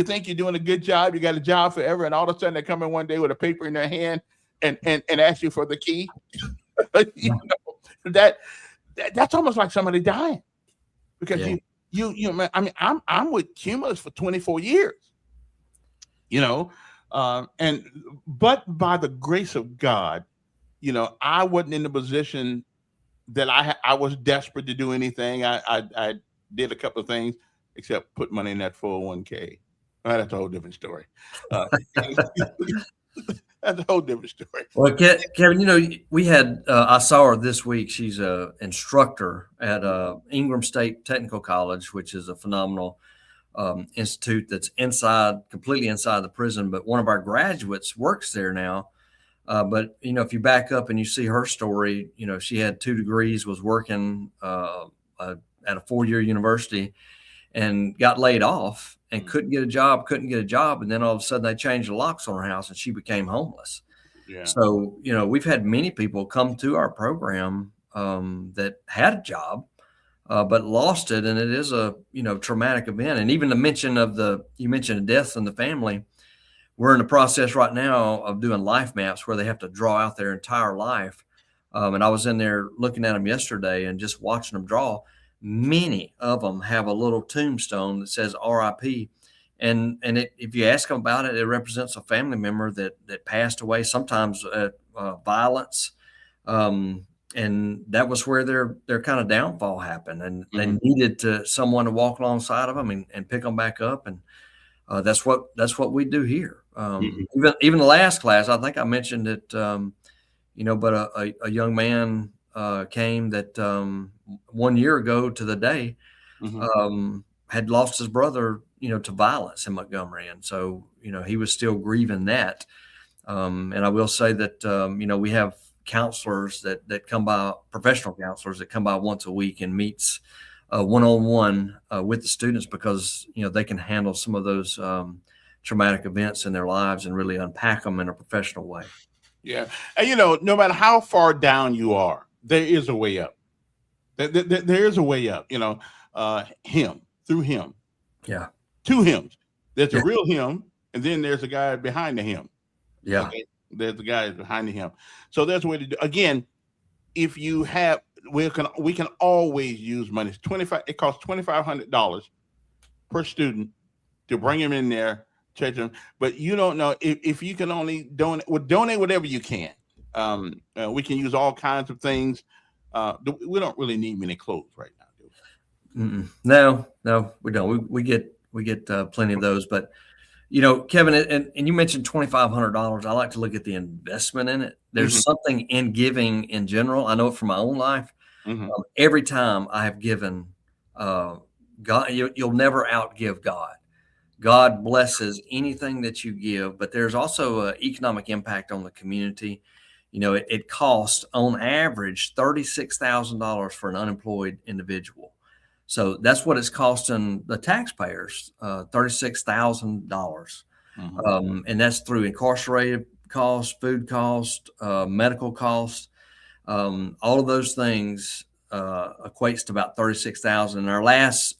think you're doing a good job, you got a job forever, and all of a sudden they come in one day with a paper in their hand and ask you for the key. That's almost like somebody dying, because I'm with Cumulus for 24 years, but by the grace of God, I wasn't in the position that I was desperate to do anything. I did a couple of things except put money in that 401k. That's a whole different story. That's a whole different story. Well, Kevin, we had, I saw her this week. She's an instructor at Ingram State Technical College, which is a phenomenal institute that's completely inside the prison. But one of our graduates works there now. But, if you back up and you see her story, she had 2 degrees, was working at a 4-year university, and got laid off and couldn't get a job. And then all of a sudden they changed the locks on her house and she became homeless. Yeah. So, we've had many people come to our program that had a job, but lost it. And it is a, traumatic event. And even the mention of you mentioned deaths in the family. We're in the process right now of doing life maps where they have to draw out their entire life. And I was in there looking at them yesterday and just watching them draw. Many of them have a little tombstone that says RIP. And if you ask them about it, it represents a family member that passed away, sometimes violence, and that was where their kind of downfall happened, and they Mhm. needed someone to walk alongside of them and pick them back up, and that's what we do here. Mhm. Even the last class, I think I mentioned it, but a young man came that 1 year ago to the day Mhm. had lost his brother, to violence in Montgomery, and so he was still grieving that. And I will say that we have counselors that come by, professional counselors that come by once a week and meets one-on-one with the students, because they can handle some of those traumatic events in their lives and really unpack them in a professional way. Yeah. And no matter how far down you are, there is a way up. There is a way up, him, through him, Yeah, two hymns. There's a yeah, real hymn, and then there's a guy behind the hymn. yeah, Okay. There's the guy behind the hymn. So that's a way to do. Again, if you have, we can always use money. It costs $2,500 per student to bring him in there, check him. But you don't know if you can only donate whatever you can. We can use all kinds of things. We don't really need many clothes right now, do we? No, we don't. We get plenty of those, but Kevin, and you mentioned $2,500. I like to look at the investment in it. There's Mhm. something in giving in general. I know it from my own life. Mhm. Every time I have given, God, you'll never outgive God. God blesses anything that you give, but there's also an economic impact on the community. It costs on average $36,000 for an unemployed individual. So that's what it's costing the taxpayers, $36,000. Mhm. And that's through incarcerated costs, food costs, medical costs. All of those things equates to about 36,000. Our last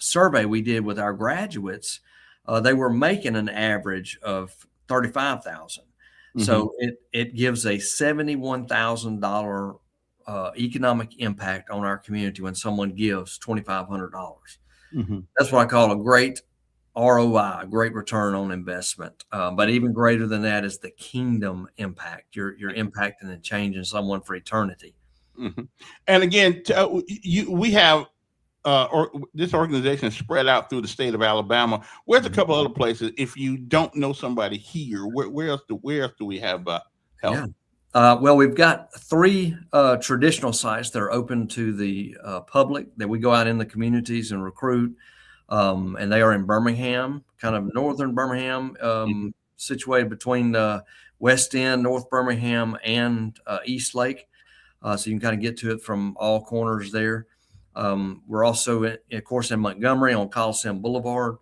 survey we did with our graduates, they were making an average of 35,000. So it gives a $71,000 economic impact on our community when someone gives $2,500. Mhm. That's what I call a great ROI, a great return on investment. But even greater than that is the kingdom impact. You're impacting and changing someone for eternity. Mhm. And again, we have this organization is spread out through the state of Alabama. Where's a couple other places? If you don't know somebody here, where else do we have help? Yeah. Well, we've got 3 traditional sites that are open to the public that we go out in the communities and recruit. And they are in Birmingham, kind of northern Birmingham, Mhm. situated between West End, North Birmingham, and East Lake. So you can kind of get to it from all corners there. We're also, of course, in Montgomery on Coliseum Boulevard,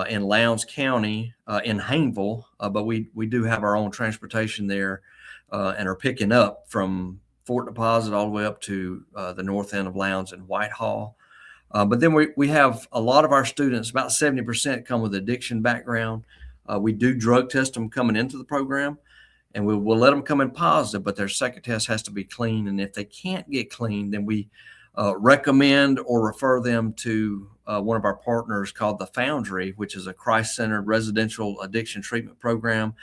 in Lowndes County, in Hayneville, but we do have our own transportation there, and are picking up from Fort Deposit all the way up to the north end of Lowndes and Whitehall. But then we have a lot of our students, about 70% come with addiction background. We do drug test them coming into the program, and we'll let them come in positive, but their second test has to be clean. And if they can't get clean, then we recommend or refer them to one of our partners called The Foundry, which is a Christ-centered residential addiction treatment program.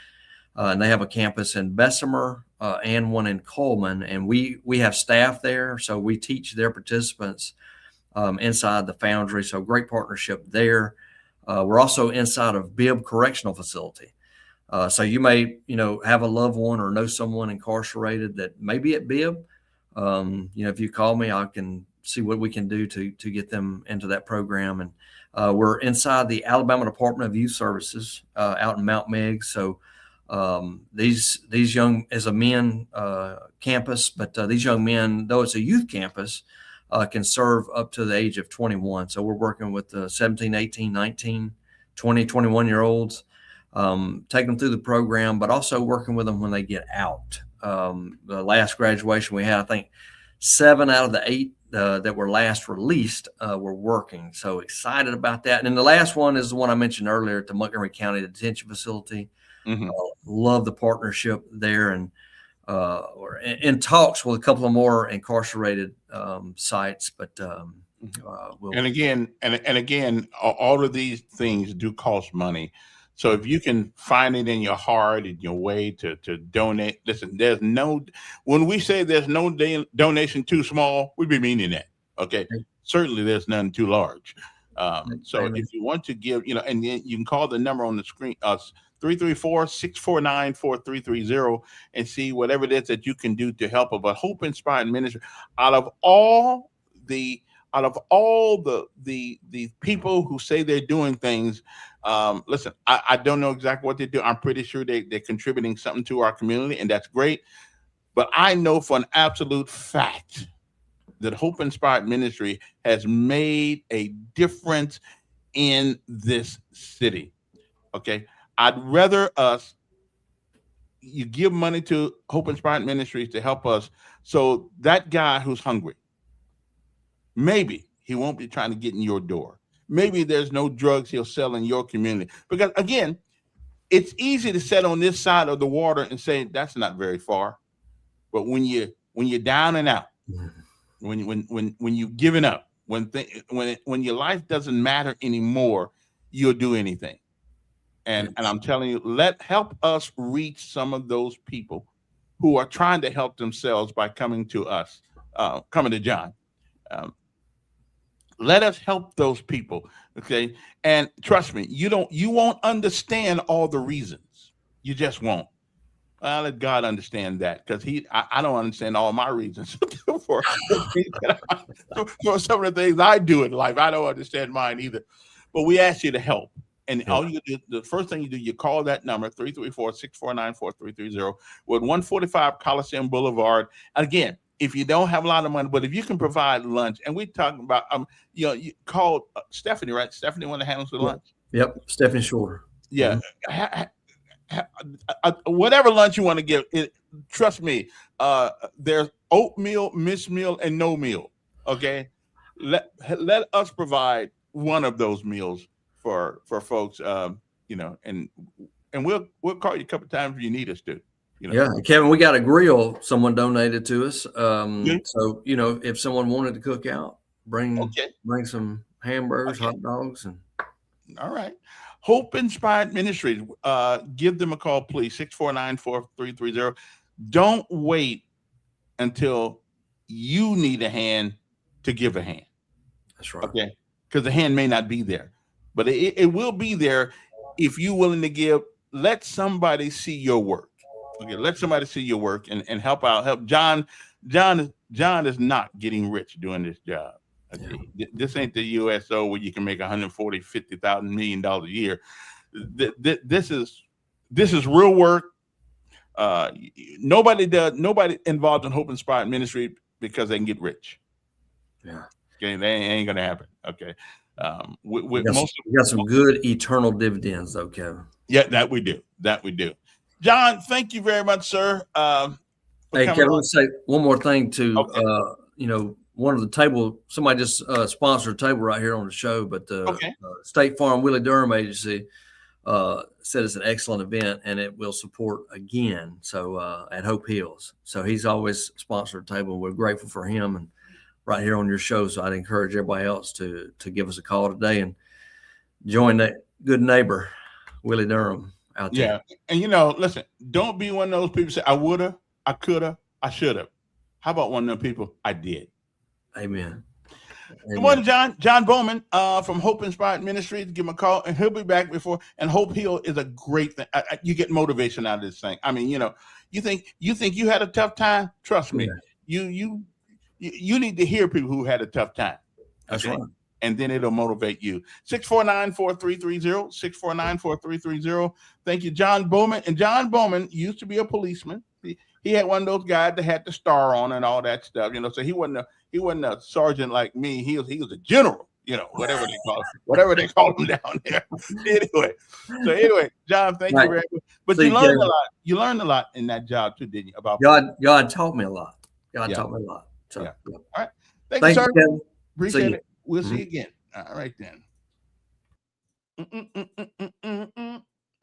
And they have a campus in Bessemer and one in Coleman. And we have staff there, so we teach their participants inside the Foundry. So great partnership there. We're also inside of Bibb Correctional Facility. So you may, have a loved one or know someone incarcerated that may be at Bibb. If you call me, I can see what we can do to get them into that program. And we're inside the Alabama Department of Youth Services out in Mount Meigs. So these young, as a men campus, but these young men, though it's a youth campus, can serve up to the age of 21. So we're working with 17, 18, 19, 20, 21-year-olds, taking them through the program, but also working with them when they get out. The last graduation we had, I think 7 out of the 8 that were last released were working. So excited about that. And then the last one is the one I mentioned earlier at the Montgomery County Detention Facility. Mhm. Love the partnership there, and we're in talks with a couple of more incarcerated sites, but And again, all of these things do cost money. So if you can find it in your heart, in your way to donate, listen, when we say there's no donation too small, we be meaning that. Okay. Certainly there's none too large. So Amen. if you want to give, and then you can call the number on the screen, 334-649-4330, and see whatever it is that you can do to help of a hope inspired ministry. Out of all the people who say they're doing things, listen, I don't know exactly what they do. I'm pretty sure they're contributing something to our community, and that's great. But I know for an absolute fact that Hope Inspired Ministry has made a difference in this city. Okay. I'd rather you give money to Hope Inspired Ministries to help us, so that guy who's hungry, maybe he won't be trying to get in your door. Maybe there's no drugs he'll sell in your community. Because again, it's easy to sit on this side of the water and say that's not very far. But when you're down and out, when you're giving up, when your life doesn't matter anymore, you'll do anything. And I'm telling you, help us reach some of those people who are trying to help themselves by coming to us, coming to John. Let us help those people. Okay. And trust me, you won't understand all the reasons. You just won't. I'll let God understand that, because I don't understand all my reasons for some of the things I do in life. I don't understand mine either. But we ask you to help. And all you do, the first thing you do, you call that number, 334-649-4330, with 145 Coliseum Boulevard. Again, if you don't have a lot of money, but if you can provide lunch, and we're talking about, you called Stephanie, right? Stephanie, one that handles the lunch. Yep, Stephanie Shorter. Yeah. Whatever lunch you want to give, trust me, there's oatmeal, mixed meal, and no meal. Okay. Let us provide one of those meals for folks, and we'll call you a couple times if you need us to. Yeah, Kevin, we got a grill someone donated to us. So if someone wanted to cook out, bring some hamburgers, hot dogs, and all right. Hope Inspired Ministries. Give them a call, please. 649-4330. Don't wait until you need a hand to give a hand. That's right. Okay. Because the hand may not be there, but it will be there if you're willing to give. Let somebody see your work. Okay. Let somebody see your work and help out. Help John. John is not getting rich doing this job. Okay. Yeah. This ain't the USO where you can make $140-$50,000 million a year. This is real work. Nobody involved in Hope Inspired Ministry because they can get rich. Yeah. Okay, that ain't gonna happen. Okay. We got some good eternal dividends, though, Kevin. Yeah, that we do. John, thank you very much, sir. Hey, Kevin, let's say one more thing to one of the table, somebody just sponsored a table right here on the show, but the State Farm Willie Durham Agency said it's an excellent event and it will support again. So at Hope Hills. So he's always sponsored a table. We're grateful for him and right here on your show. So I'd encourage everybody else to give us a call today and join that good neighbor, Willie Durham, out there. Yeah. And listen, don't be one of those people say, I woulda, I coulda, I shoulda. How about one of them people? I did. Amen. Good morning, John. John Bowman from Hope Inspired Ministries. Give him a call, and he'll be back before. And Hope Hill is a great thing. You get motivation out of this thing. I mean, you think you had a tough time. Trust me, you need to hear people who had a tough time. That's right. And then it'll motivate you. 649-4330, 649-4330. Thank you, John Bowman. And John Bowman used to be a policeman. He had one of those guys that had the star on and all that stuff, so he wasn't a sergeant like me. He was a general, whatever they call him down there. Anyway, John, thank you very much. But you learned a lot. You learned a lot in that job too, didn't you? About God taught me a lot. Taught me a lot. So, yeah. All right. Thank you, sir. Kevin. Appreciate it. We'll see you again. All right then.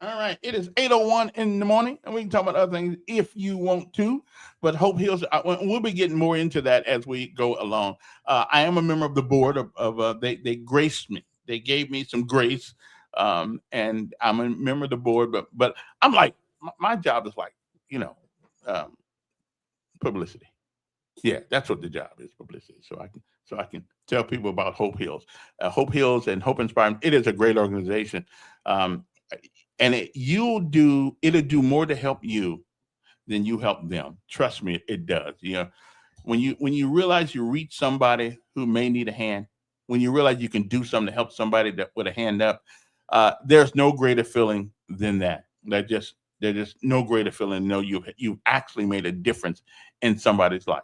All right. It is 8:01 in the morning, and we can talk about other things if you want to. But Hope Hills, we'll be getting more into that as we go along. I am a member of the board of they graced me. They gave me some grace and I'm a member of the board. But I'm like, my job is like, um, publicity. Yeah, that's what the job is, publicity. So I can tell people about Hope Hills and Hope Inspired. It is a great organization, um, and it'll do more to help you than you help them. Trust me, it does. When you realize you reach somebody who may need a hand, when you realize you can do something to help somebody that with a hand up, there's no greater feeling than that. There's just no greater feeling. No, you've actually made a difference in somebody's life.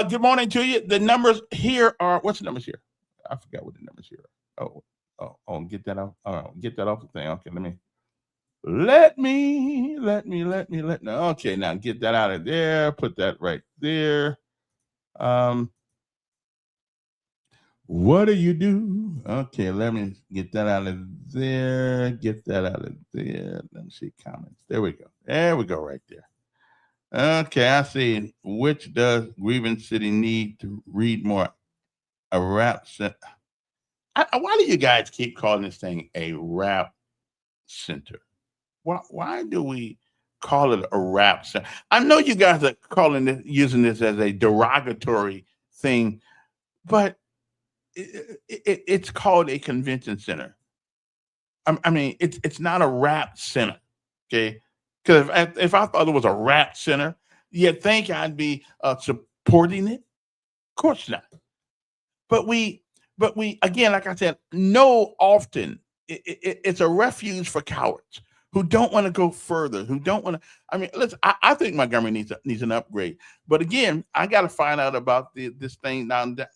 Good morning to you. The numbers here are, what's the numbers here? I forgot what the numbers here are. Get that off. Get that off the thing. Okay, okay, now get that out of there. Put that right there. What do you do? Okay, let me get that out of there. Get that out of there. Let me see comments. There we go. There we go, right there. Okay, I see. Which does Grievance City need to read more? A rap center. Why do you guys keep calling this thing a rap center? Why do we call it a rap center? I know you guys are using this as a derogatory thing, but it's called a convention center. I mean, it's not a rap center, okay? Because if I thought it was a rap center, you'd think I'd be supporting it. Of course not. But we again, like I said, know often it's a refuge for cowards who don't want to go further, who don't want to. I mean, listen, I think Montgomery needs an upgrade. But again, I got to find out about this thing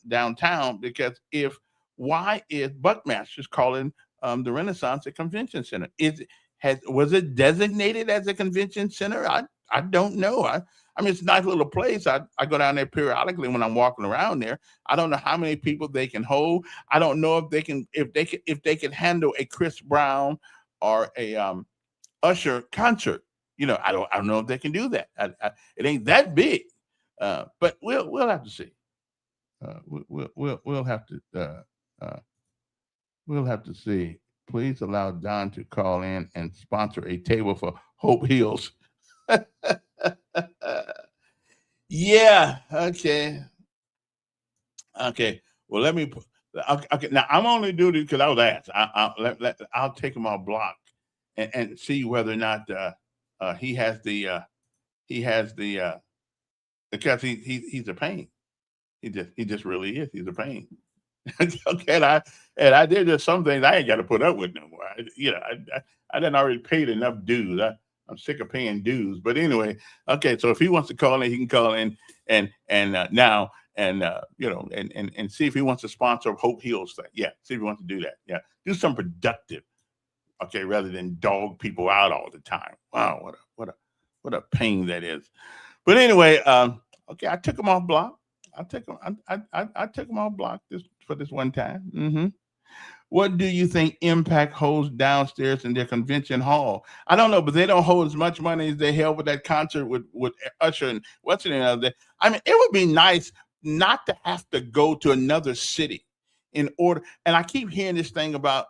downtown, because why is Buckmasters calling the Renaissance a convention center? Was it designated as a convention center? I don't know. I mean, it's a nice little place. I go down there periodically when I'm walking around there. I don't know how many people they can hold. I don't know if they can handle a Chris Brown or a Usher concert. I don't know if they can do that. It ain't that big, but we'll have to see. We'll have to we'll have to see. Please allow Don to call in and sponsor a table for Hope Hills. Yeah. Okay. Okay. Well, let me. Okay. Now I'm only doing it because I was asked. I'll take him off block and see whether or not he has the because he's a pain. He just really is. He's a pain. Okay, and I did just some things I ain't got to put up with no more. I didn't already paid enough dues. I'm sick of paying dues. But anyway, okay. So if he wants to call in, he can call in now and see if he wants to sponsor Hope Hills thing. Yeah, see if he wants to do that. Yeah, do something productive. Okay, rather than dog people out all the time. Wow, what a pain that is. But anyway, okay, I took him off block. I took him off block for this one time. Mm-hmm. What do you think Impact holds downstairs in their convention hall? I don't know, but they don't hold as much money as they held with that concert with Usher and what's the name of that. I mean, it would be nice not to have to go to another city in order. And I keep hearing this thing about.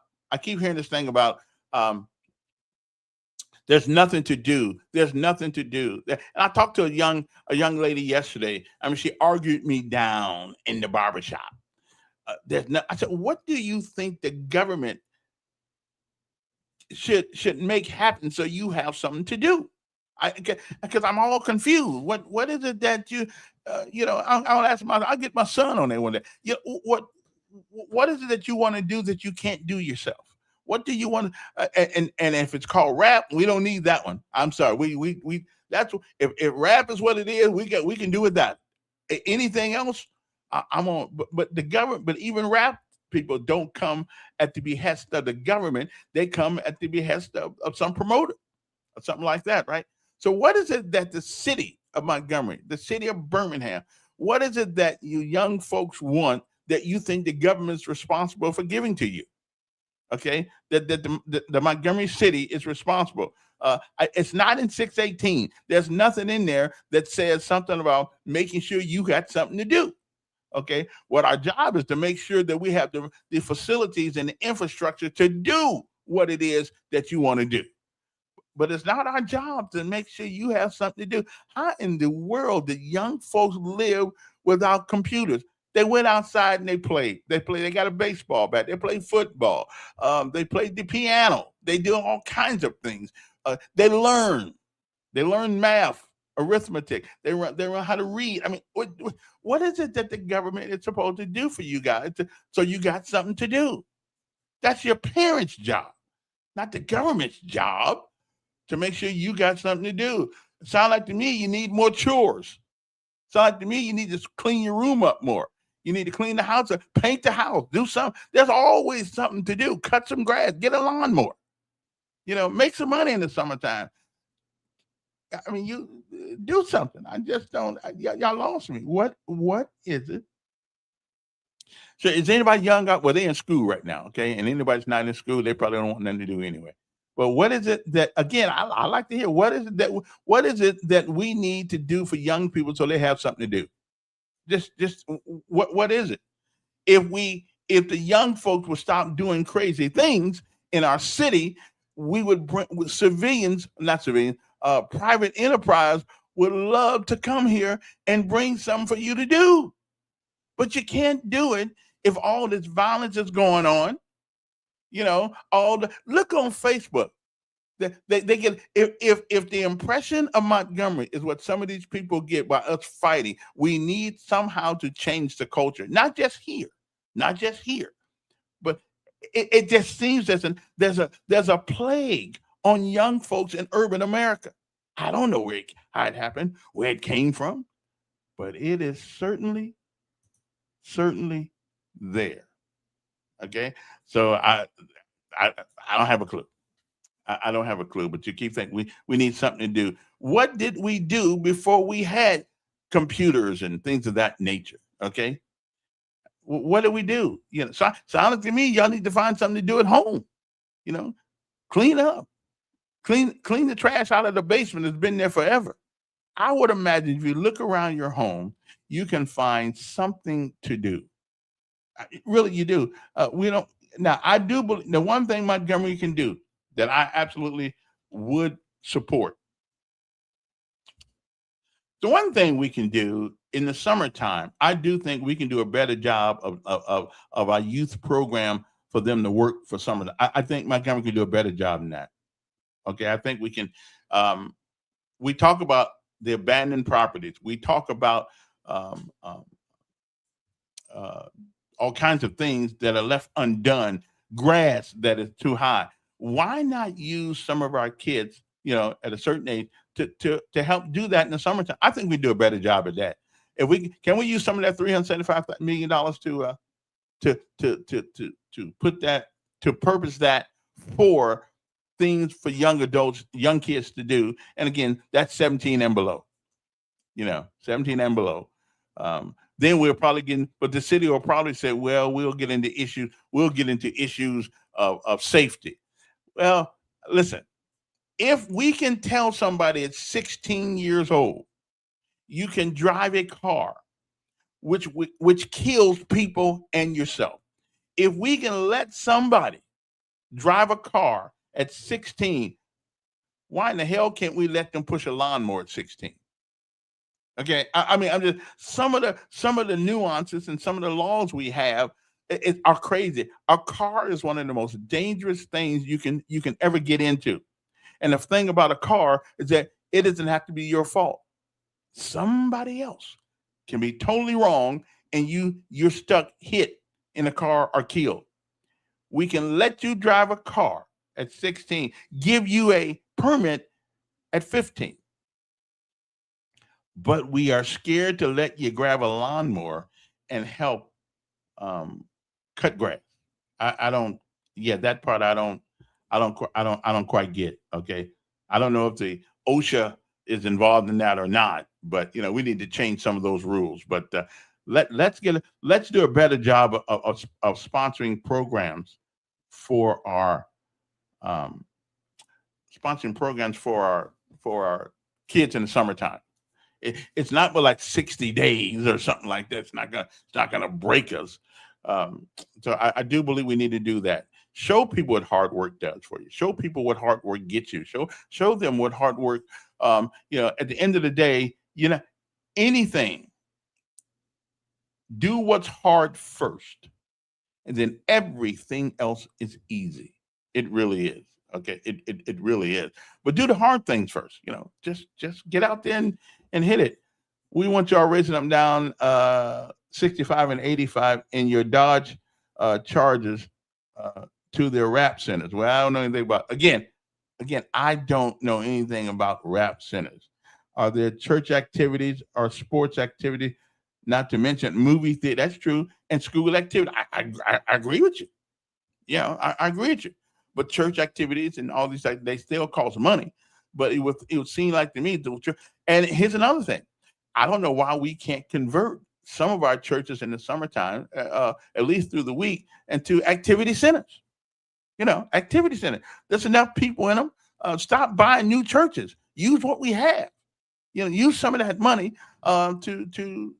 There's nothing to do. There's nothing to do. And I talked to a young lady yesterday. I mean, she argued me down in the barbershop. I said, what do you think the government should make happen so you have something to do? Because I'm all confused. What is it that I'll ask I'll get my son on there one day. What is it that you want to do that you can't do yourself? What do you want? And if it's called rap, we don't need that one. I'm sorry. We that's if rap is what it is, we can do with that. Anything else, I'm on. But the government, but even rap people don't come at the behest of the government. They come at the behest of some promoter or something like that, right? So what is it that the city of Montgomery, the city of Birmingham, what is it that you young folks want that you think the government's responsible for giving to you? Okay, that the Montgomery city is responsible. It's not in 618. There's nothing in there that says something about making sure you got something to do. Okay. What our job is to make sure that we have the facilities and the infrastructure to do what it is that you want to do. But it's not our job to make sure you have something to do. How in the world did young folks live without computers? They went outside and they played. They got a baseball bat. They play football. They played the piano. They do all kinds of things. They learn. They learn math, arithmetic. They learn how to read. I mean, what is it that the government is supposed to do for you guys? So you got something to do. That's your parents' job, not the government's job to make sure you got something to do. It sounds like to me you need more chores. Sounds like to me you need to clean your room up more. You need to clean the house up, paint the house, do something. There's always something to do. Cut some grass, get a lawnmower. Make some money in the summertime. I mean, you do something. I just don't. Y'all lost me. What is it? So is anybody young out? Well, they're in school right now, okay? And anybody's not in school, they probably don't want nothing to do anyway. But what is it that again? I like to hear what is it that we need to do for young people so they have something to do? Just what is it? If the young folks would stop doing crazy things in our city, we would bring with civilians, not civilians, private enterprise would love to come here and bring something for you to do. But you can't do it if all this violence is going on. Look on Facebook. They get if the impression of Montgomery is what some of these people get by us fighting, we need somehow to change the culture, not just here, but it just seems there's a plague on young folks in urban America. I don't know how it happened, where it came from, but it is certainly there. Okay, so I don't have a clue. I don't have a clue, but you keep thinking we need something to do. What did we do before we had computers and things of that nature? Okay, what did we do? Sounds to me y'all need to find something to do at home. You know, clean up, clean the trash out of the basement that's been there forever. I would imagine if you look around your home, you can find something to do. Really, you do. We don't. Now, I do believe the one thing Montgomery can do that I absolutely would support. The one thing we can do in the summertime, I do think we can do a better job of our youth program for them to work for summer. I think Montgomery can do a better job than that. Okay, I think we can. We talk about the abandoned properties. We talk about um, um, uh, all kinds of things that are left undone, grass that is too high. Why not use some of our kids, at a certain age to help do that in the summertime? I think we do a better job at that. If we use some of that $375 million to put that to purpose that for things for young adults, young kids to do. And again, that's 17 and below. 17 and below. Then we're probably getting, but the city will probably say, well, we'll get into issues of safety. Well, listen, if we can tell somebody at 16 years old, you can drive a car which kills people and yourself. If we can let somebody drive a car at 16, why in the hell can't we let them push a lawnmower at 16? Okay, I mean, I'm just some of the nuances and some of the laws we have are crazy. A car is one of the most dangerous things you can ever get into. And the thing about a car is that it doesn't have to be your fault. Somebody else can be totally wrong, and you're stuck, hit in a car, or killed. We can let you drive a car at 16, give you a permit at 15. But we are scared to let you grab a lawnmower and help cut grass. I don't. Yeah, that part I don't quite get. Okay, I don't know if the OSHA is involved in that or not, but we need to change some of those rules. But let's do a better job of sponsoring programs for our sponsoring programs for our kids in the summertime. It's not but like 60 days or something like that. It's not gonna break us. So I do believe we need to do that. Show people what hard work does for you. Show people what hard work gets you. Show them what hard work. At the end of the day, anything. Do what's hard first, and then everything else is easy. It really is. Okay, it really is. But do the hard things first. Just get out there and hit it. We want y'all raising them down 65 and 85 in your Dodge Chargers to their rap centers. Well, I don't know anything about again, I don't know anything about rap centers. Are there church activities or sports activities? Not to mention movie theater. That's true, and school activity. I agree with you. I agree with you. But church activities and all these they still cost money. But it would seem like to me and here's another thing. I don't know why we can't convert some of our churches in the summertime, at least through the week, into activity centers. Activity center. There's enough people in them. Stop buying new churches. Use what we have. Use some of that money to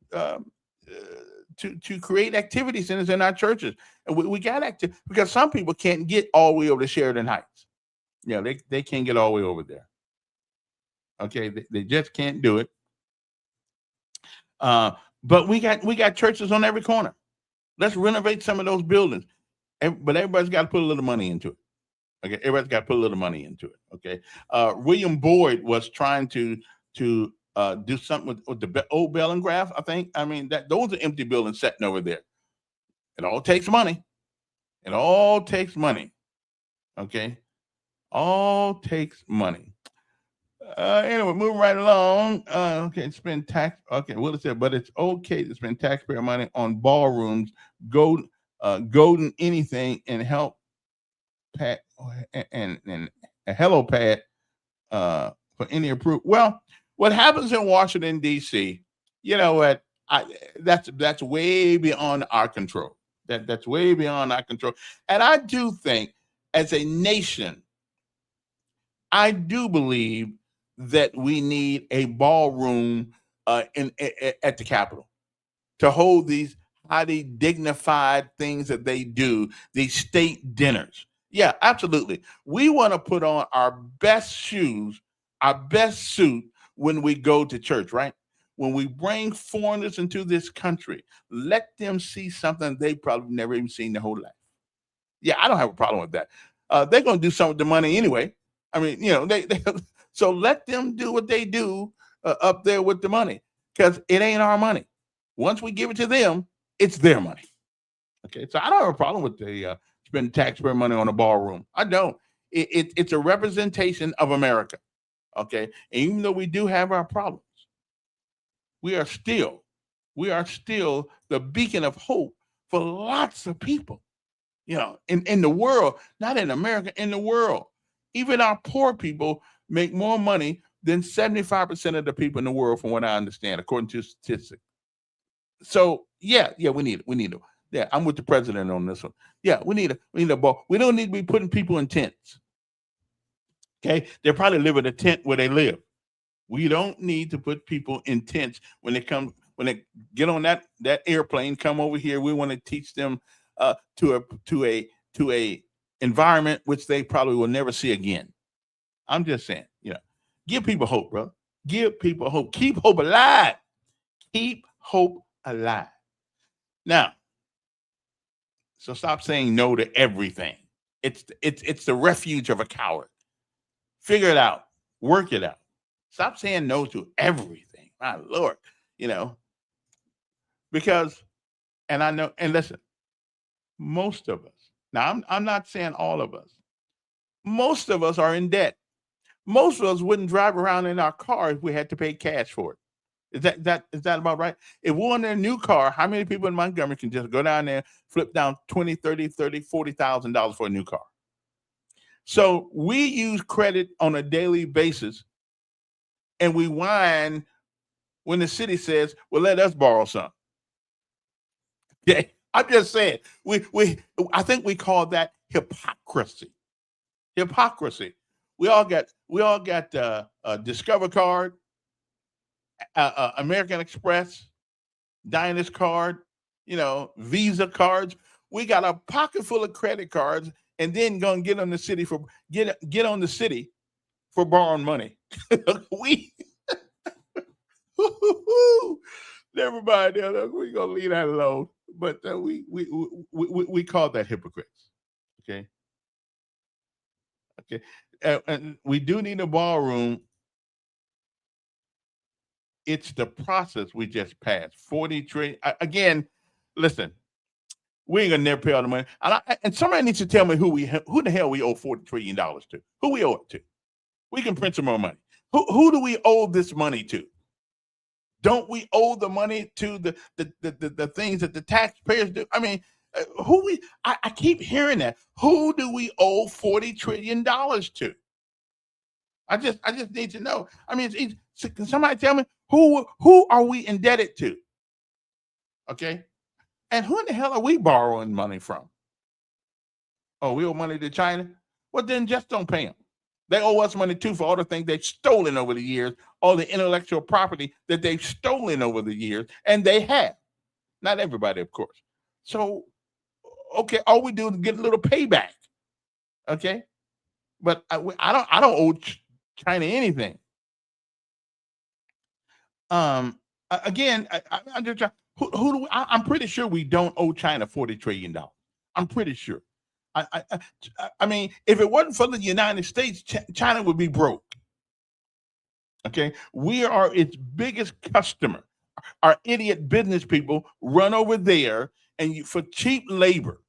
create activity centers in our churches. And we got active because some people can't get all the way over to Sheridan Heights. They can't get all the way over there. Okay, they just can't do it. But we got churches on every corner. Let's renovate some of those buildings. But everybody's got to put a little money into it. Okay, everybody's got to put a little money into it. Okay, William Boyd was trying to do something with the old Bell and Graph. I think. I mean those are empty buildings sitting over there. It all takes money. It all takes money. Okay, all takes money. Anyway, moving right along. Okay, spend tax. Okay, what it said, but it's okay to spend taxpayer money on ballrooms, golden anything, and help Pat and a hello Pat for any approval. Well, what happens in Washington D.C. You know what? That's way beyond our control. That's way beyond our control. And I do think, as a nation, I do believe that we need a ballroom at the Capitol to hold these highly dignified things that they do, these state dinners. Yeah, absolutely. We want to put on our best shoes, our best suit when we go to church, right? When we bring foreigners into this country, let them see something they probably never even seen their whole life. Yeah, I don't have a problem with that. They're going to do something with the money anyway. I mean, they so let them do what they do up there with the money, because it ain't our money. Once we give it to them, it's their money. Okay, so I don't have a problem with the spending taxpayer money on a ballroom. I don't. It's a representation of America. Okay, and even though we do have our problems, we are still the beacon of hope for lots of people. In the world, not in America, in the world. Even our poor people make more money than 75% of the people in the world, from what I understand, according to statistics. So yeah, we need it. We need it. Yeah, I'm with the president on this one. Yeah, we need a ball. We don't need to be putting people in tents. Okay, they probably live in a tent where they live. We don't need to put people in tents when they get on that airplane, come over here. We want to teach them to a environment which they probably will never see again. I'm just saying, give people hope, bro. Give people hope. Keep hope alive. Keep hope alive. Now, so stop saying no to everything. It's the refuge of a coward. Figure it out. Work it out. Stop saying no to everything. My Lord, because, and I know, and listen, most of us, now I'm not saying all of us, most of us are in debt. Most of us wouldn't drive around in our car if we had to pay cash for it. Is that about right? If we want a new car, how many people in Montgomery can just go down there, flip down $20,000, $30,000, $40,000 for a new car? So we use credit on a daily basis, and we whine when the city says, "Well, let us borrow some." Yeah, I'm just saying. I think we call that hypocrisy. Hypocrisy. We all got a Discover card, American Express, Diners card, Visa cards. We got a pocket full of credit cards, and then gonna get on the city for get on the city for borrowing money. we never mind. We gonna leave that alone. But we call that hypocrites. Okay, okay, and we do need a ballroom. It's the process we just passed. 40 trillion. Again, listen, we ain't gonna never pay all the money. And somebody needs to tell me who the hell we owe $40 trillion to. Who we owe it to? We can print some more money. Who do we owe this money to? Don't we owe the money to the things that the taxpayers do? I mean, I keep hearing that. Who do we owe $40 trillion to? I just need to know. I mean, can somebody tell me who are we indebted to? Okay, and who in the hell are we borrowing money from? Oh, we owe money to China. Well, then just don't pay them. They owe us money too for all the things they've stolen over the years, all the intellectual property that they've stolen over the years, and they have. Not everybody, of course. So, okay, all we do is get a little payback. Okay, but I don't owe China anything. Again, I'm just trying. Who do we, I'm pretty sure we don't owe China $40 trillion. I'm pretty sure. I mean, if it wasn't for the United States, China would be broke. Okay, we are its biggest customer. Our idiot business people run over there and for cheap labor,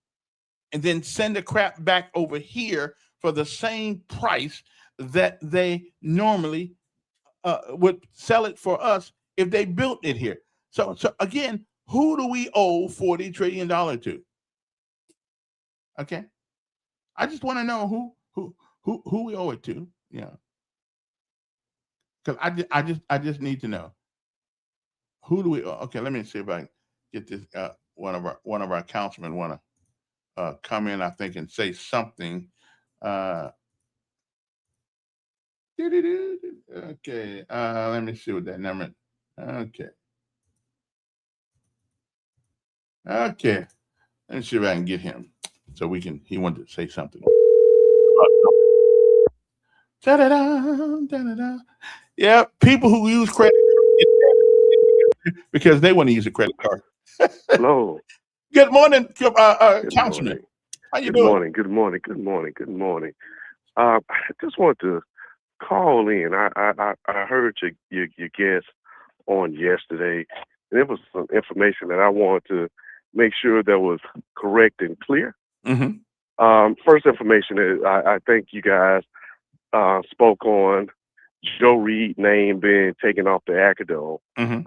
and then send the crap back over here for the same price that they normally would sell it for us if they built it here. So again, who do we owe $40 trillion to? Okay, I just want to know who we owe it to. Yeah, because I just need to know who do we owe. Okay, let me see if I can get this. One of our councilmen want to come in, I think, and say something. Okay, let me see what that number. Okay. Okay. Let me see if I can get him so we can. He wanted to say something. Da-da-da. Yeah, people who use credit cards because they want to use a credit card. Hello. Good morning, Good Councilman. morning. How you Good doing? morning. Good morning. Good morning. Good morning. I just want to call in. I heard your guest on yesterday, and it was some information that I wanted to make sure that was correct and clear. Mm-hmm. First information is I think you guys spoke on Joe Reed name being taken off the Acadol. Mm-hmm.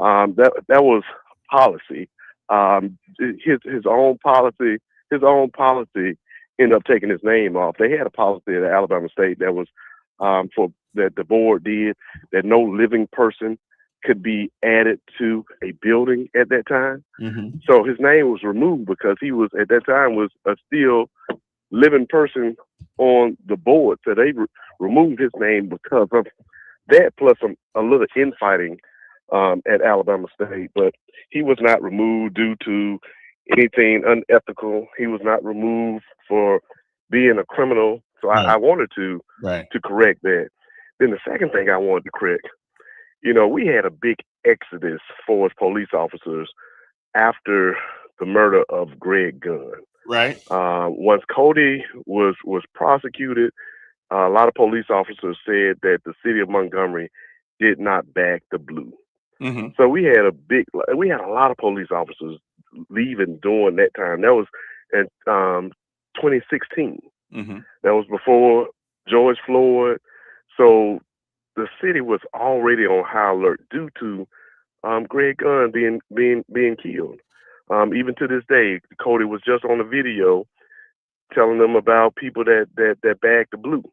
That was policy. His own policy ended up taking his name off. They had a policy at Alabama State that was for that the board did that no living person could be added to a building at that time. Mm-hmm. So his name was removed because he was at that time was a still living person on the board. So they removed his name because of that, plus a little infighting at Alabama State. But he was not removed due to anything unethical. He was not removed for being a criminal. So I wanted to correct that. Then the second thing I wanted to correct, we had a big exodus for police officers after the murder of Greg Gunn. Right. Once Cody was prosecuted, a lot of police officers said that the city of Montgomery did not back the blue. Mm-hmm. So we had a lot of police officers leaving during that time. That was in 2016. Mm-hmm. That was before George Floyd. So the city was already on high alert due to Greg Gunn being killed. Even to this day, Cody was just on a video telling them about people that bagged the blue.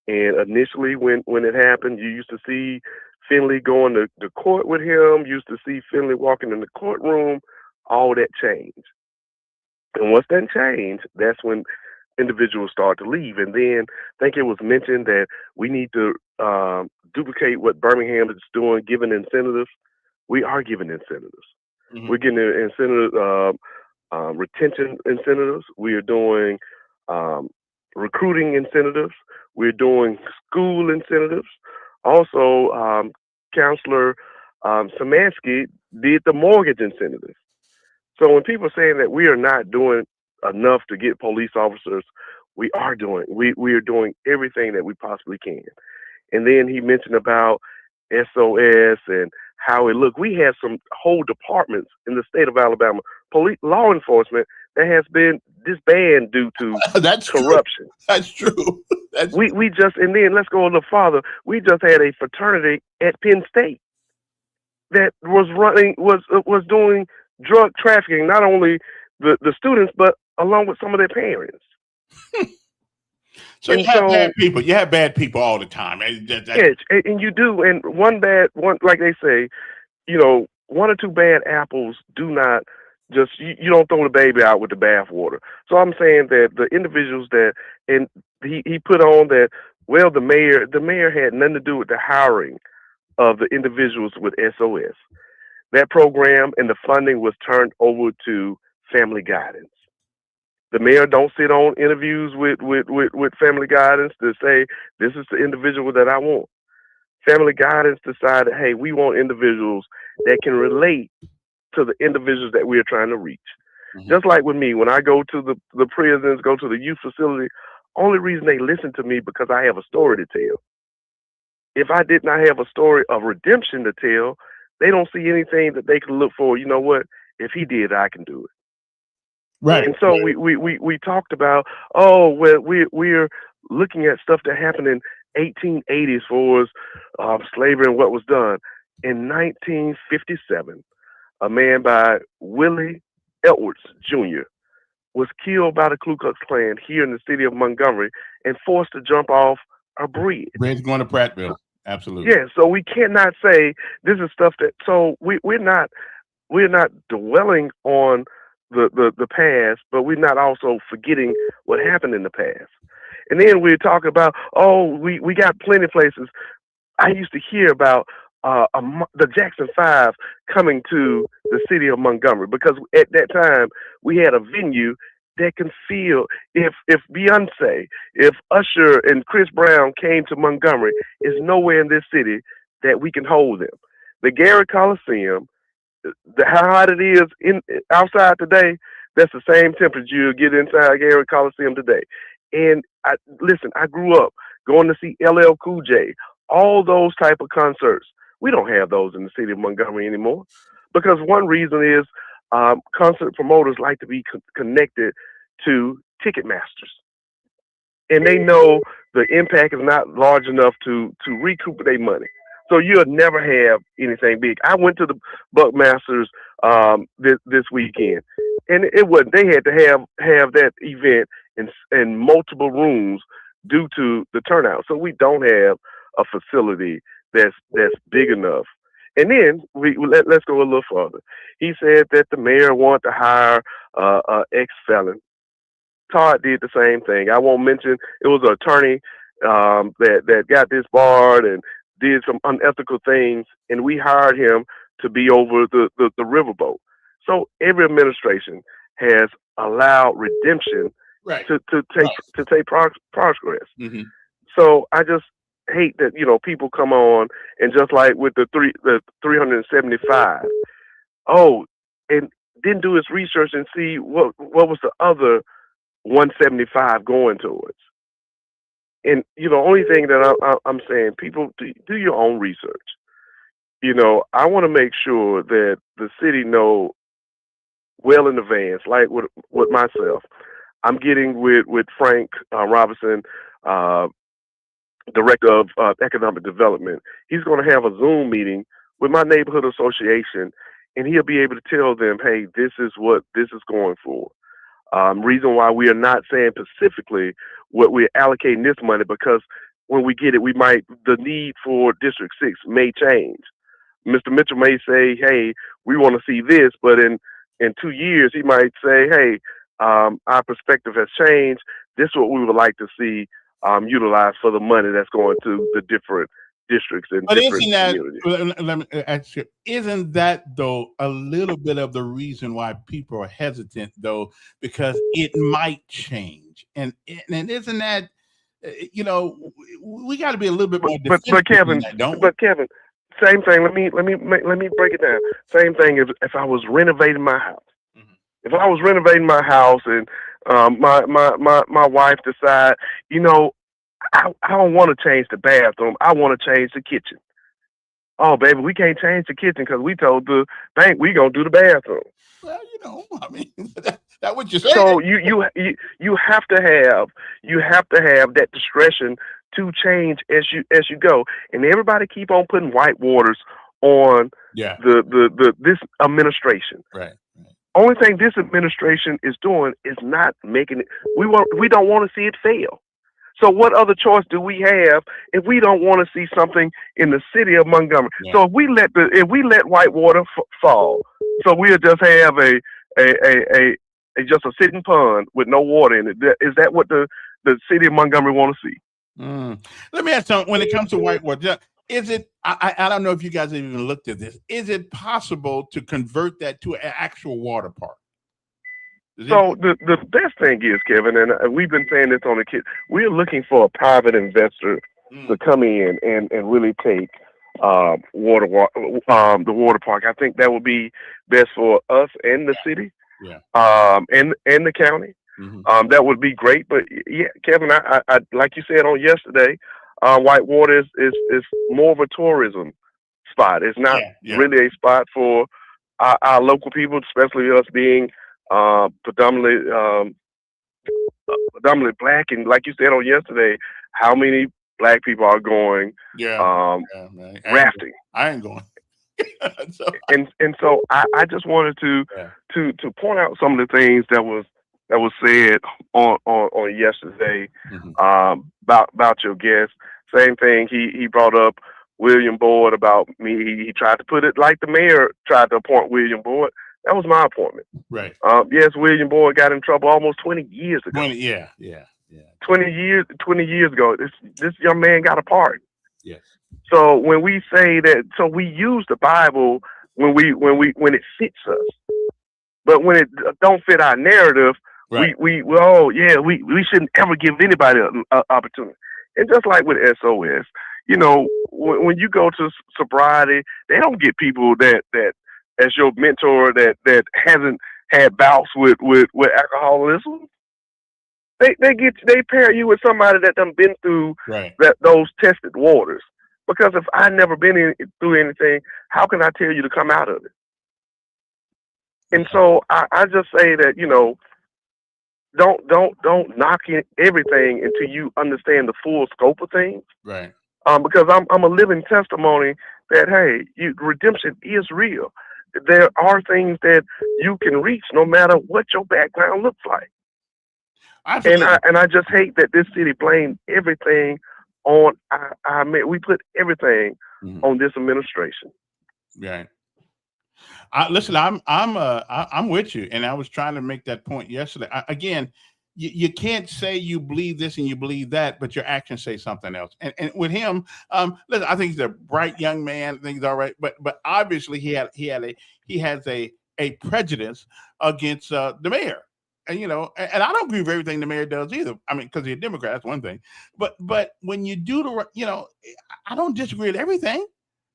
And initially, when it happened, you used to see Finley going to court with him. Used to see Finley walking in the courtroom. All that changed. And once that changed, that's when individuals start to leave. And then I think it was mentioned that we need to duplicate what Birmingham is doing, giving incentives. We are giving incentives. Mhm. We're getting incentive, retention incentives. We are doing recruiting incentives. We're doing school incentives. Also, Counselor Samansky did the mortgage incentives. So when people are saying that we are not doing enough to get police officers, we are doing. We are doing everything that we possibly can. And then he mentioned about SOS and how it looked. We have some whole departments in the state of Alabama, police, law enforcement, that has been disbanded due to That's corruption. True. That's true. That's We just, and then let's go a little farther. We just had a fraternity at Penn State that was doing drug trafficking, not only the students, but along with some of their parents. so. And You have so, bad people. You have bad people all the time. yeah, and you do. And one, like they say, one or two bad apples do not just, you don't throw the baby out with the bathwater. So I'm saying that the individuals that, and he put on that, well, the mayor had nothing to do with the hiring of the individuals with SOS. That program and the funding was turned over to Family Guidance. The mayor don't sit on interviews with Family Guidance to say, this is the individual that I want. Family Guidance decided, hey, we want individuals that can relate to the individuals that we are trying to reach. Mhm. Just like with me, when I go to the prisons, go to the youth facility, only reason they listen to me because I have a story to tell. If I did not have a story of redemption to tell, they don't see anything that they can look for. You know what? If he did, I can do it. Right. And so we talked about, oh, well, we're looking at stuff that happened in 1880s for slavery and what was done. In 1957, a man by Willie Edwards Jr. was killed by the Ku Klux Klan here in the city of Montgomery and forced to jump off a bridge. Bridge going to Prattville. Absolutely. Yeah, so we cannot say this is stuff that. So we're not dwelling on the past, but we're not also forgetting what happened in the past. And then we're talking about, oh, we got plenty of places. I used to hear about the Jackson Five coming to the city of Montgomery because at that time we had a venue that can feel if Beyonce, if Usher and Chris Brown came to Montgomery, is nowhere in this city that we can hold them. The Garrett Coliseum, how hot it is outside today, that's the same temperature you get inside Garrett Coliseum today. And I grew up going to see LL Cool J, all those type of concerts. We don't have those in the city of Montgomery anymore because one reason is concert promoters like to be connected to Ticketmasters. And they know the impact is not large enough to recoup their money. So you'll never have anything big. I went to the Buckmasters this weekend, and it wasn't. They had to have that event in multiple rooms due to the turnout. So we don't have a facility that's big enough. And then let's go a little further. He said that the mayor wanted to hire ex-felon. Todd did the same thing. I won't mention, it was an attorney that got disbarred and did some unethical things, and we hired him to be over the riverboat. So every administration has allowed redemption Right. to take progress. Mm-hmm. So I just hate that people come on and just like with the 375, and didn't do his research and see what was the other 175 going towards. And only thing that I'm saying, people do your own research. I want to make sure that the city know well in advance, like with myself. I'm getting with Frank Robinson, Director of Economic Development. He's going to have a Zoom meeting with my neighborhood association, and he'll be able to tell them, hey, this is what this is going for. Reason why we are not saying specifically what we're allocating this money, because when we get it, the need for District 6 may change. Mr. Mitchell may say, hey, we want to see this, but in 2 years, he might say, hey, our perspective has changed. This is what we would like to see utilized for the money that's going to the different districts and But different isn't that, communities. let me ask you, isn't that though a little bit of the reason why people are hesitant though, because it might change, and isn't that, we got to be a little bit more But definitive than Kevin, that, don't we? but Kevin, same thing. Let me break it down. Same thing if I was renovating my house. Mhm. If I was renovating my house and my wife decide, I don't want to change the bathroom. I want to change the kitchen. Oh, baby, we can't change the kitchen because we told the bank we gonna do the bathroom. Well, I mean, that what you said. So you have to have that discretion to change as you go. And everybody keep on putting white waters on Yeah, the this administration. right. Only thing this administration is doing is not making it. We don't want to see it fail. So what other choice do we have if we don't want to see something in the city of Montgomery? Yeah. So if we let Whitewater fall, so we'll just have a just a sitting pond with no water in it. Is that what the city of Montgomery want to see? Let me ask something. When it comes to whitewater, is it? I don't know if you guys have even looked at this. Is it possible to convert that to an actual water park? So the best thing is, Kevin, and we've been saying this on the kids, we're looking for a private investor to come in and really take the water park. I think that would be best for us and the city, and the county. Mm-hmm. That would be great. But yeah, Kevin, I like you said on yesterday, Whitewater is more of a tourism spot. It's not really a spot for our local people, especially us being predominantly black. And like you said on yesterday, how many black people are going man. rafting? I ain't going. So I just wanted to point out some of the things that was said on yesterday about your guest. Same thing he brought up William Boyd about me. He tried to put it like the mayor tried to appoint William Boyd. That was my appointment. Right. Yes, William Boyd got in trouble almost 20 years ago. 20 years ago. This young man got a pardon. Yes. So when we say that, so we use the Bible when it fits us, but when it don't fit our narrative, right. we shouldn't ever give anybody an opportunity. And just like with SOS, when you go to sobriety, they don't get people that as your mentor that hasn't had bouts with alcoholism. They pair you with somebody that done been through those tested waters. Because if I never been through anything, how can I tell you to come out of it? And so I just say that don't knock everything until you understand the full scope of things. Right. Because I'm a living testimony that redemption is real. There are things that you can reach no matter what your background looks like. Absolutely. And I just hate that this city blamed everything on we put everything on this administration. Right. Listen, I'm with you, and I was trying to make that point yesterday. Again, you can't say you believe this and you believe that, but your actions say something else. And with him, listen, I think he's a bright young man. I think he's all right, but obviously he has a prejudice against the mayor. And and I don't agree with everything the mayor does either. I mean, because he's a Democrat, that's one thing. But when you do I don't disagree with everything.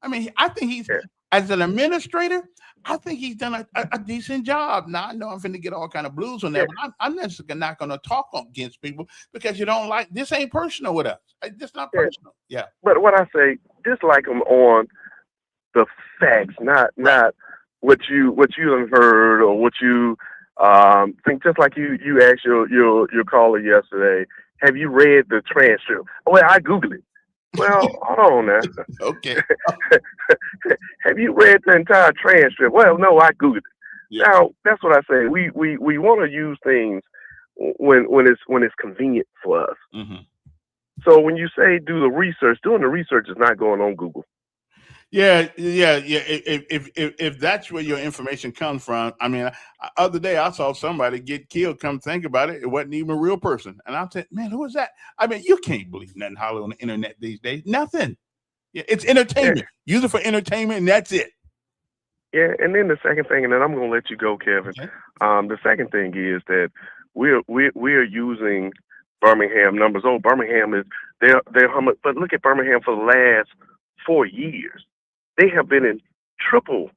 I mean, I think he's as an administrator, I think he's done a decent job. Now I know I'm finna get all kind of blues on that, but I'm not going to talk against people because you don't like this. Ain't personal with us. It's just not personal. Yeah. But what I say, dislike him on the facts, not what you have heard or what you think. Just like you asked your caller yesterday, have you read the transcript? Well, I Googled it. Well, hold on now. Okay. Have you read the entire transcript? Well, no, I Googled it. Yeah. Now, that's what I say. We want to use things when it's convenient for us. Mm-hmm. So when you say do the research, doing the research is not going on Google. Yeah. If that's where your information comes from, I mean, other day I saw somebody get killed. Come think about it, it wasn't even a real person, and I said, "Man, who was that?" I mean, you can't believe nothing hollow on the internet these days. Nothing. Yeah, it's entertainment. Use it for entertainment, and that's it. Yeah, and then the second thing, and then I'm gonna let you go, Kevin. Okay. The second thing is that we're using Birmingham numbers. Oh, Birmingham is they're how much? But look at Birmingham for the last 4 years. They have been in triple.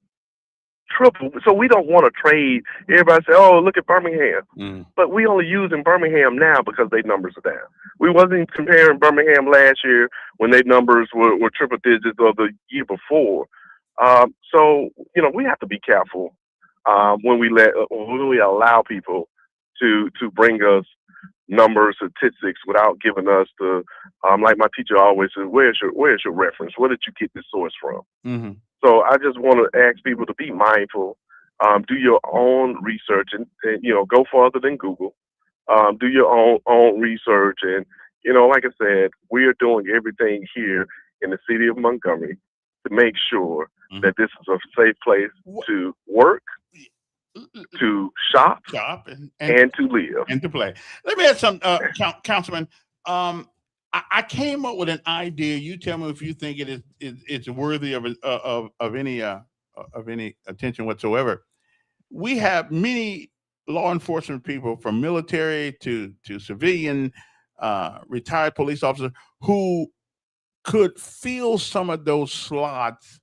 So we don't want to trade. Everybody say, "Oh, look at Birmingham," but we only using Birmingham now because their numbers are down. We wasn't comparing Birmingham last year when their numbers were triple digits or the year before. So we have to be careful when we allow people to bring us numbers, statistics without giving us the like my teacher always says, where's your reference? Where did you get this source from? Mm-hmm. So I just want to ask people to be mindful, do your own research, and go farther than Google. Do your own research, and like I said, we are doing everything here in the city of Montgomery to make sure that this is a safe place to work, to shop, and to live, and to play. Let me ask some, Councilman. I came up with an idea. You tell me if you think it's worthy of any attention whatsoever. We have many law enforcement people, from military to civilian, retired police officers, who could fill some of those slots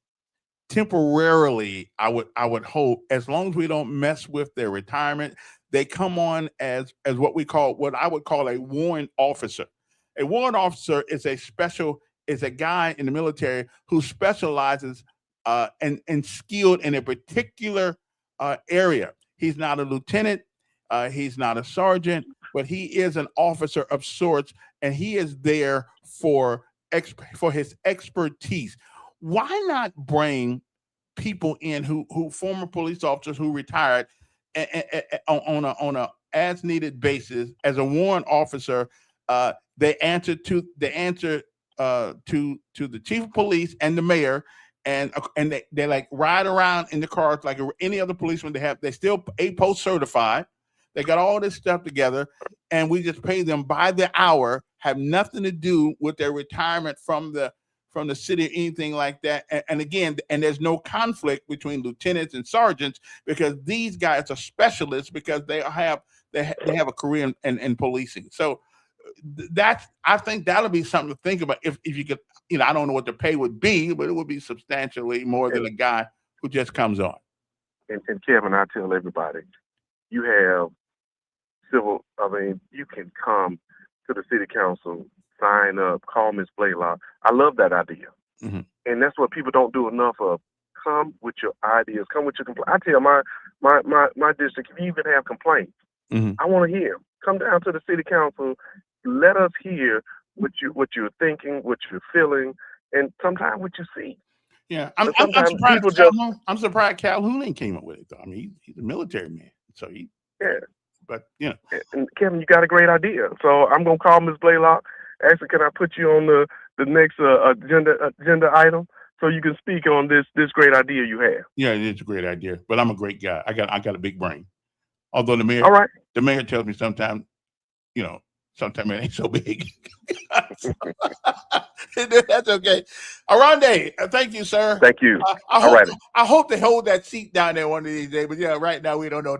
temporarily. I would hope, as long as we don't mess with their retirement. They come on as what I would call a warrant officer. A warrant officer is a guy in the military who specializes and skilled in a particular area. He's not a lieutenant, he's not a sergeant, but he is an officer of sorts, and he is there for his expertise. Why not bring people in who former police officers who retired on a as needed basis as a warrant officer? They answer to the chief of police and the mayor, and they like ride around in the cars like any other policeman. They still A-post certified. They got all this stuff together, and we just pay them by the hour. Have nothing to do with their retirement from the city or anything like that. And again, there's no conflict between lieutenants and sergeants, because these guys are specialists, because they have a career in policing. So I think that'll be something to think about. If you could, I don't know what the pay would be, but it would be substantially more than a guy who just comes on. And Kevin, I tell everybody, you have you can come to the city council, sign up, call Ms. Blaylock. I love that idea. Mm-hmm. And that's what people don't do enough of. Come with your ideas, come with your complaints. I tell my district, if you even have complaints, I want to hear them. Come down to the city council. Let us hear what you're thinking, what you're feeling, and sometimes what you see. Yeah, I'm surprised. I'm surprised Calhoun came up with it, though. I mean, he's a military man, so he. Yeah. But And Kevin, you got a great idea. So I'm gonna call Ms. Blaylock. Actually, can I put you on the next agenda item so you can speak on this great idea you have? Yeah, it's a great idea. But I'm a great guy. I got a big brain. Although the mayor tells me sometimes, sometimes it ain't so big. That's okay. Aronde, thank you, sir. Thank you. I hope they hold that seat down there one of these days. But right now we don't know.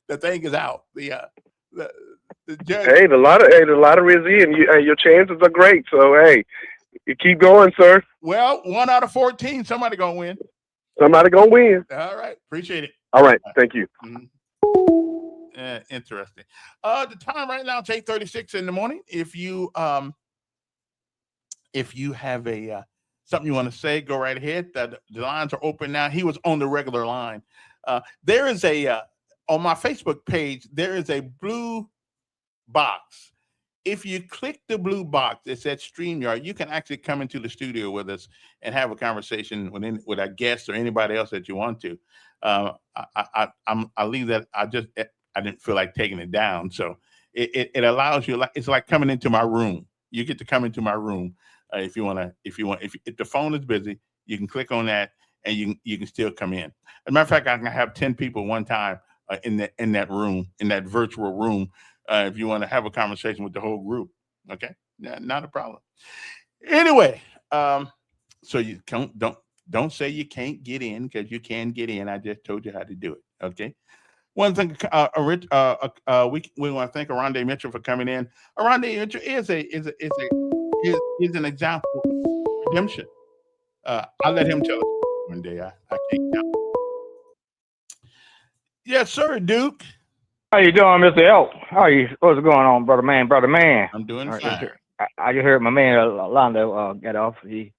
The thing is out. The judge. Hey, a lot of reason. Your chances are great. So hey, you keep going, sir. Well, 1 out of 14, somebody gonna win. Somebody gonna win. All right, appreciate it. All right, thank you. Mm-hmm. Interesting. The time right now is 8:36 in the morning. If you have a something you want to say, go right ahead. The lines are open now. He was on the regular line. There is on my Facebook page, there is a blue box. If you click the blue box, it says StreamYard. You can actually come into the studio with us and have a conversation with our guests or anybody else that you want to. I'll leave that. I didn't feel like taking it down. So it allows you, it's like coming into my room. You get to come into my room if the phone is busy, you can click on that and you can still come in. As a matter of fact, I can have 10 people one time in that room, in that virtual room, if you want to have a conversation with the whole group. Okay, not a problem. Anyway, So you don't say you can't get in, because you can get in. I just told you how to do it. Okay. One thing, we want to thank Aronde Mitchell for coming in. Aronde Mitchell is an example of redemption. I'll let him tell us one day. I can't count. Yes, sir, Duke. How you doing, Mr. Elk? How are you? What's going on, brother man? Brother man. I'm doing I fine. just heard my man Londo get off. He's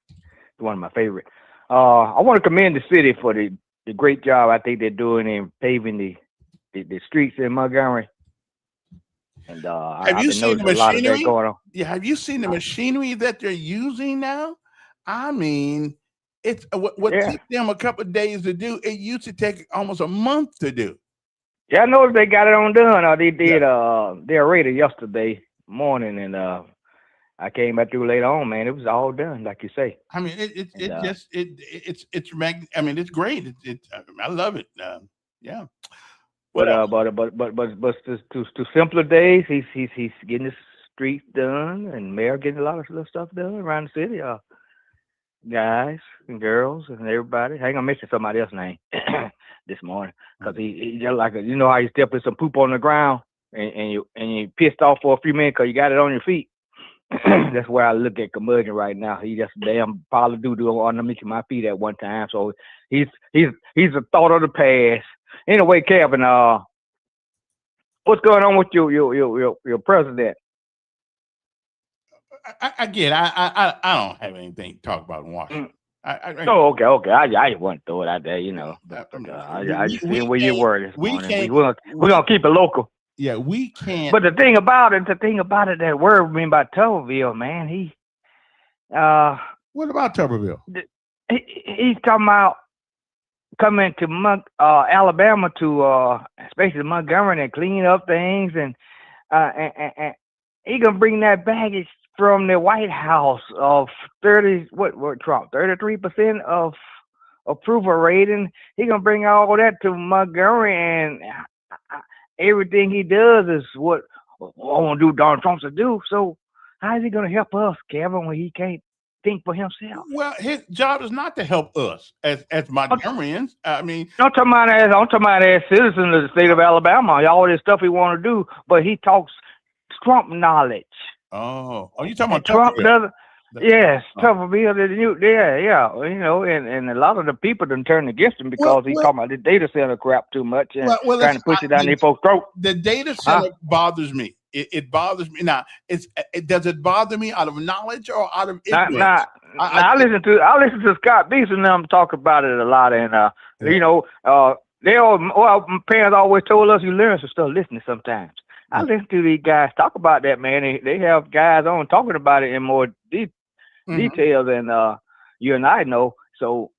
one of my favorite. I want to commend the city for the great job I think they're doing in paving the streets in Montgomery. And have you seen the machinery going on? Yeah, have you seen the machinery that they're using now? I mean, it's what took them a couple of days to do. It used to take almost a month to do. Yeah, I noticed they got it on done. They did their radar yesterday morning, and I came back through later on. Man, it was all done, like you say. I mean, it's great. I love it. Yeah. But to simpler days, he's getting the streets done, and mayor getting a lot of little stuff done around the city. Guys and girls and everybody. I ain't gonna mention somebody else's name this morning, because he just like you know how you step in some poop on the ground and you pissed off for a few minutes because you got it on your feet. That's where I look at Curmudgeon right now. He just damn pile of doo-doo underneath my feet at one time. So he's a thought of the past. Anyway, Kevin, what's going on with your president? I don't have anything to talk about in Washington. Okay. I want to throw it out there, you know. But, I just see where you were this morning. We're gonna keep it local. Yeah, we can't. But the thing about it, that worried me about Tuberville, man. What about Tuberville? He's talking about coming to Alabama to especially Montgomery and clean up things, and he gonna bring that baggage from the White House of 33% of approval rating. He gonna bring all that to Montgomery, and everything he does is what I want to do. Donald Trump to do. So how is he gonna help us, Kevin, when he can't think for himself? Well, his job is not to help us as Montgomeryans. I mean, I'm talking about as citizens of the state of Alabama. All this stuff he want to do, but he talks Trump knowledge. Oh, you talking about Trump doesn't? Yes, Tuberville. Yeah. You know, and a lot of the people done turned against him because he's talking about the data center crap too much and trying to push it down their folks' throat. The data center bothers me. It bothers me. Now, does it bother me out of knowledge or out of ignorance? I listen to Scott Beason and them talk about it a lot, and you know, my parents always told us you learn some stuff listening sometimes. I listen to these guys talk about that, man. They have guys on talking about it in more detail than you and I know. So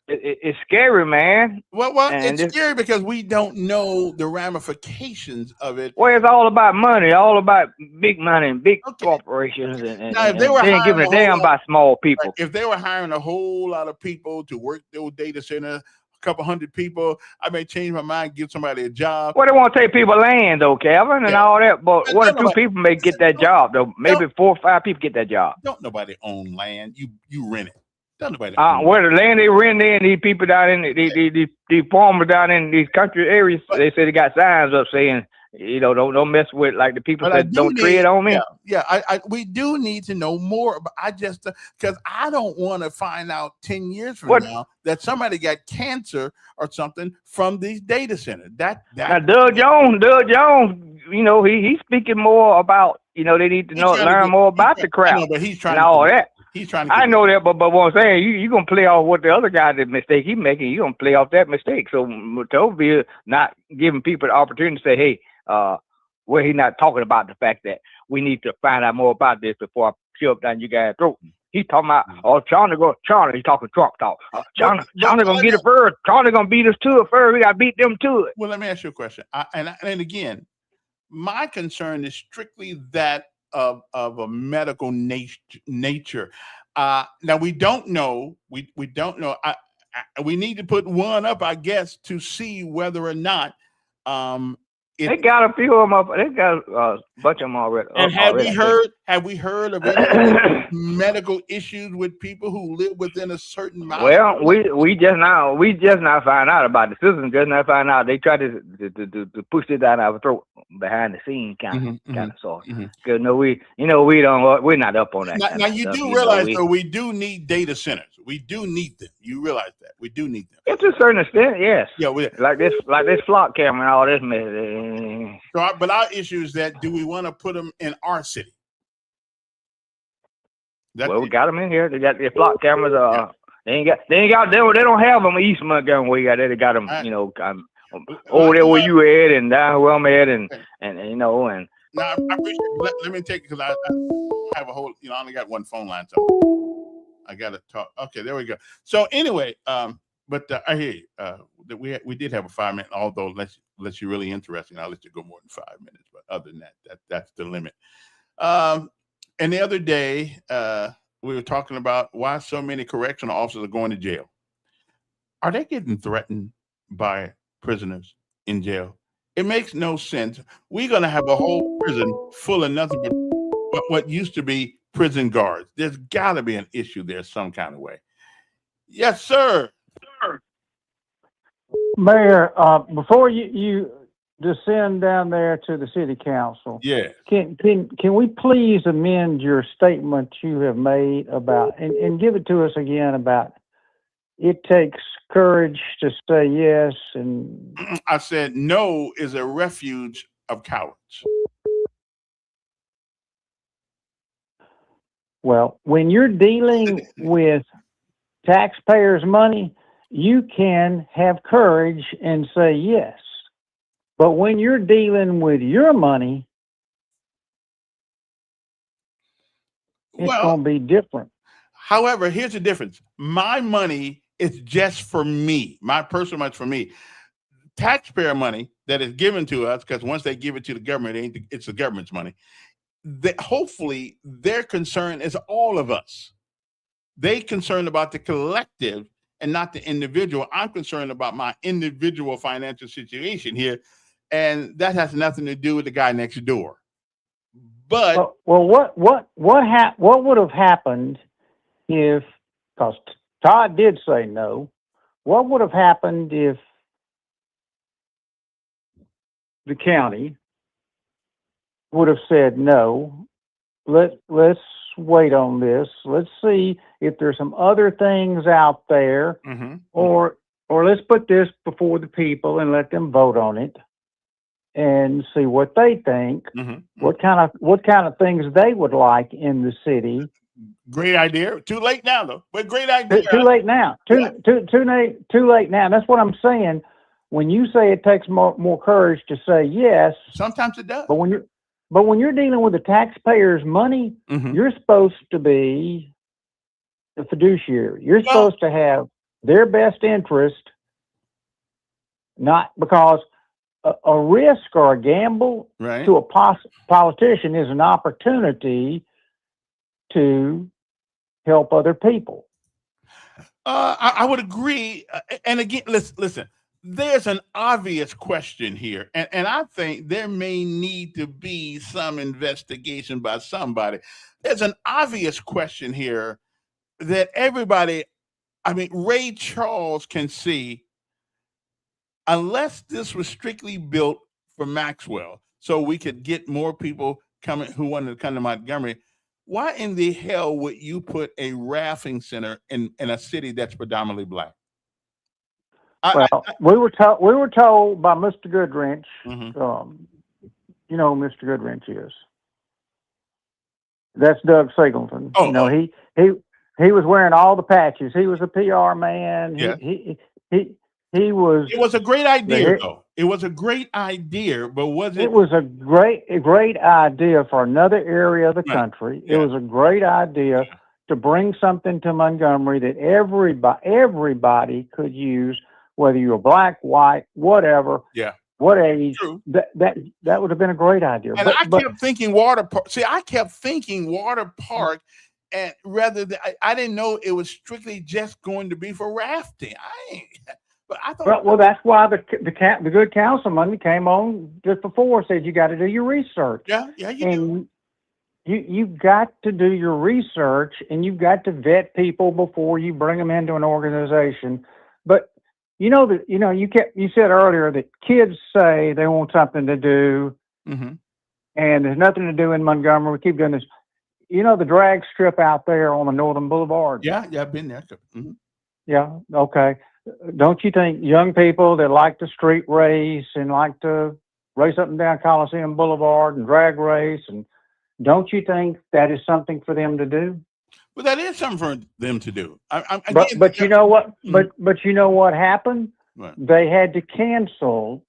it's scary, man. Well, it's scary because we don't know the ramifications of it. Well, it's all about money, all about big money and big corporations, and now, if they were ain't giving a damn about small people. If they were hiring a whole lot of people to work those data centers, couple hundred people, I may change my mind, give somebody a job. Well, they want to take people land though, Kevin, and all that. But one or two people may get that job though. Maybe 4 or 5 people get that job. Don't nobody own land. You rent it. Don't nobody. Where the land they rent in, these people down in these farmers down in these country areas, they say they got signs up saying, you know, don't mess with like the people that don't tread on me. Yeah, we do need to know more. But I just because I don't want to find out 10 years from now that somebody got cancer or something from these data centers. Now Doug Jones, you know, he's speaking more about, you know, they need to learn more about the crap. No, but he's trying and all that. He's trying to. I know that, but what I'm saying, you gonna play off what the other guy did mistake he making. You gonna play off that mistake. So Tovia not giving people the opportunity to say, hey, where he not talking about the fact that we need to find out more about this before I shove down you guys' throat. He's talking about, China, he's talking Trump talk. China gonna get it first. China gonna beat us to it first. We gotta beat them to it. Well, let me ask you a question. And again, my concern is strictly that of a medical nature. Now we don't know. We don't know. We need to put one up, I guess, to see whether or not they got a few of them up. They got a bunch of them already. And Have we heard of any medical issues with people who live within a certain mile? Well, we just now find out about the citizens. Just now find out they tried to push it down our throat behind the scene, kind of sort. Because we're not up on that. Now you stuff, do realize though we do need data centers. We do need them. You realize that we do need them. To a certain extent, yes. Yeah, like this flock camera and all this mess. But our issue is that do we want to put them in our city? We got them in here. They got their flock cameras. They don't have them in East Montgomery. They got them, over there where you at and down where I'm at, and. Now I appreciate it. Let me take, because I have a whole, I only got one phone line, so I got to talk. Okay, there we go. So anyway, but I hear you. That we did have a 5 minute, although unless you're really interested, I'll let you go more than 5 minutes. But other than that's the limit. And the other day, we were talking about why so many correctional officers are going to jail. Are they getting threatened by prisoners in jail? It makes no sense. We're going to have a whole prison full of nothing but what used to be prison guards. There's got to be an issue there some kind of way. Yes, sir. Mayor, before you descend down there to the city council, can we please amend your statement you have made about and give it to us again about it takes courage to say yes, and I said no is a refuge of cowards. Well, when you're dealing with taxpayers' money, you can have courage and say yes. But when you're dealing with your money, it's going to be different. However, here's the difference. My money is just for me. My personal money is for me. Taxpayer money that is given to us, because once they give it to the government, it's the government's money. Hopefully, their concern is all of us. They concerned about the collective and not the individual. I'm concerned about my individual financial situation here, and that has nothing to do with the guy next door. But what would have happened if, because Todd did say no, what would have happened if the county would have said no? Let's wait on this. Let's see if there's some other things out there, or let's put this before the people and let them vote on it and see what they think. What kind of things they would like in the city. Great idea. Too late now, though. But great idea. Too late now. Too late now. That's what I'm saying. When you say it takes more courage to say yes, sometimes it does. But when you're dealing with the taxpayers' money, you're supposed to be the fiduciary. You're supposed to have their best interest, not because a risk or a gamble to a politician is an opportunity to help other people. I would agree. And again, listen, there's an obvious question here. And I think there may need to be some investigation by somebody. There's an obvious question here that everybody, Ray Charles can see, unless this was strictly built for Maxwell, so we could get more people coming who wanted to come to Montgomery. Why in the hell would you put a rafting center in a city that's predominantly black? We were told by Mr. Goodwrench. You know who Mr. Goodwrench is? That's Doug Singleton. He was wearing all the patches. He was a PR man. Yeah. He was. It was a great idea, though. It was a great idea, but was it? It was a great idea for another area of the country. Yeah. It was a great idea to bring something to Montgomery that everybody could use, whether you're black, white, whatever. Yeah. What age? True. That would have been a great idea. And I kept thinking water park. See, I kept thinking water park, and rather than I didn't know it was strictly just going to be for rafting. But I thought. Well, that's why the good councilman came on just before and said you got to do your research. Yeah, you do. you've got to do your research, and you've got to vet people before you bring them into an organization. But you said earlier that kids say they want something to do, Mm-hmm. and there's nothing to do in Montgomery. We keep doing this. The drag strip out there on the Northern Boulevard. Yeah, I've been there. Mm-hmm. Yeah. Okay. Don't you think young people that like to street race and like to race up and down Coliseum Boulevard and drag race, and don't you think that is something for them to do? But that is something for them to do. But you know what? Mhm. But you know what happened? What? They had to cancel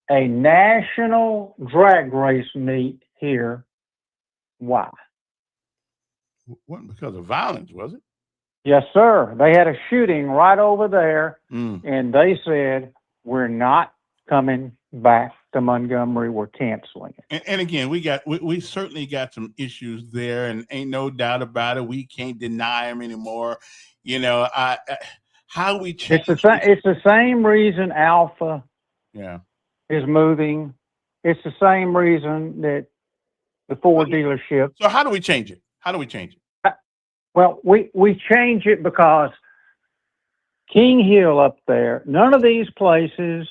a national drag race meet here. Why? Wasn't because of violence, was it? Yes, sir. They had a shooting right over there, Mm. and they said, we're not coming back to Montgomery. We're canceling it. And again, we certainly got some issues there, and ain't no doubt about it. We can't deny them anymore. How we change. It's the same reason Alpha Yeah. is moving. It's the same reason that the Ford dealership. So how do we change it? Well, we change it because King Hill up there, none of these places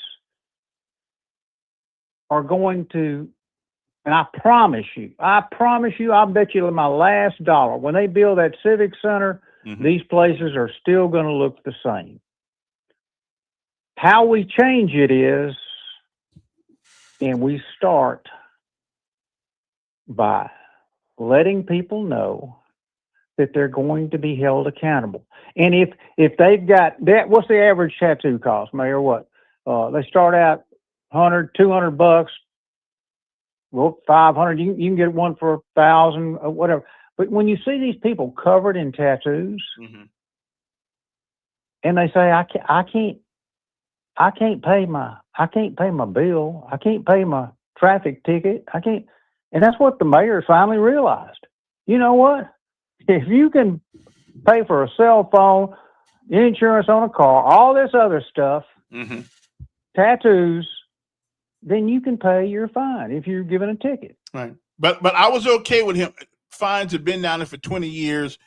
are going to, and I promise you, I'll bet you my last dollar, when they build that Civic Center, Mhm. these places are still going to look the same. How we change it is, and we start by letting people know that they're going to be held accountable. And if they've got that, what's the average tattoo cost, Mayor? What? They start out $100, $200, well, 500. You can get one for 1,000 or whatever. But when you see these people covered in tattoos, Mm-hmm. and they say, I can't pay my bill. I can't pay my traffic ticket. I can't. And that's what the mayor finally realized. You know what? If you can pay for a cell phone, insurance on a car, all this other stuff, Mm-hmm. tattoos, then you can pay your fine if you're given a ticket. Right. But I was okay with him. Fines have been down there for 20 years.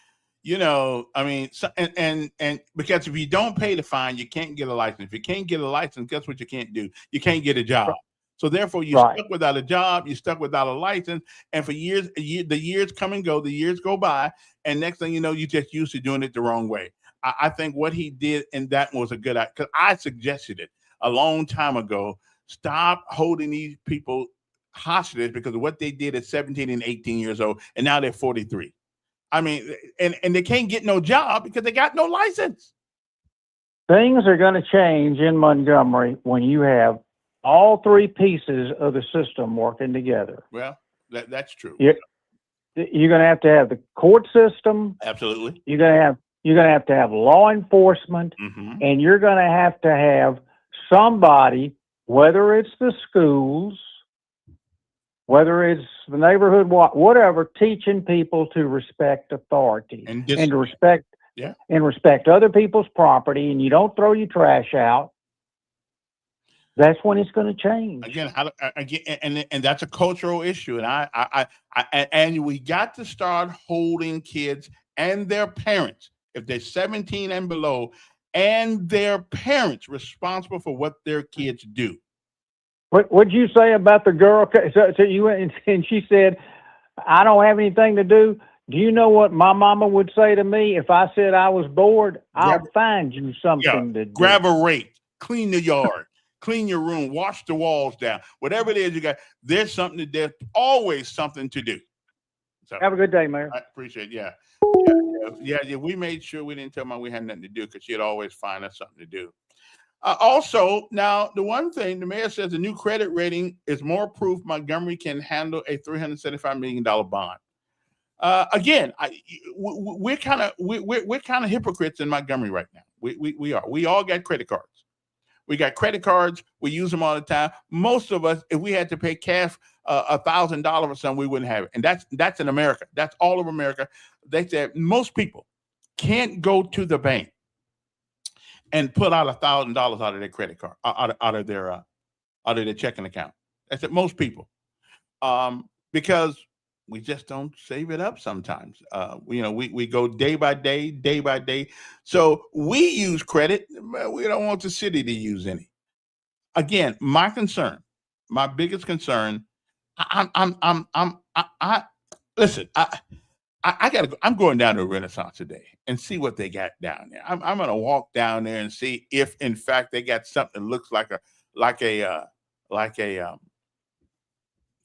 I mean, and because if you don't pay the fine, you can't get a license. If you can't get a license, guess what you can't do? You can't get a job. So therefore, you're Right. stuck without a job. You're stuck without a license. And for years, the years come and go. The years go by, and next thing you know, you just used to doing it the wrong way. I think what he did in that was a good idea, because I suggested it a long time ago. Stop holding these people hostage because of what they did at 17 and 18 years old, and now they're 43. I mean, and they can't get no job because they got no license. Things are going to change in Montgomery when you have all three pieces of the system working together. Well, that's true. You're going to have the court system. Absolutely. You're going to have law enforcement, Mm-hmm. and you're going to have somebody, whether it's the schools, whether it's the neighborhood, whatever, teaching people to respect authority And to respect, yeah, and respect other people's property, and you don't throw your trash out. That's when it's going to change. Again, and that's a cultural issue, and we got to start holding kids and their parents, if they're 17 and below, and their parents responsible for what their kids do. What'd you say about the girl? So you went and she said, I don't have anything to do. Do you know what my mama would say to me if I said I was bored? I'll find you something to do. Grab a rake, clean the yard, clean your room, wash the walls down, whatever it is you got. There's always something to do. So, have a good day, Mayor. I appreciate it. Yeah. We made sure we didn't tell Mom we had nothing to do, because she'd always find us something to do. Also, now the one thing the mayor says, the new credit rating is more proof Montgomery can handle a $375 million bond. Again, we're kind of hypocrites in Montgomery right now. We are. We all got credit cards. We got credit cards. We use them all the time. Most of us, if we had to pay cash $1,000 or something, we wouldn't have it. And that's in America. That's all of America. They said most people can't go to the bank and pull out $1,000 out of their credit card, out of their checking account. That's it. Most people, because we just don't save it up sometimes. We go day by day, day by day. So we use credit, but we don't want the city to use any. Again, my biggest concern, I listen, I gotta go. I'm going down to Renaissance today and see what they got down there. I'm gonna walk down there and see if, in fact, they got something that looks like a like a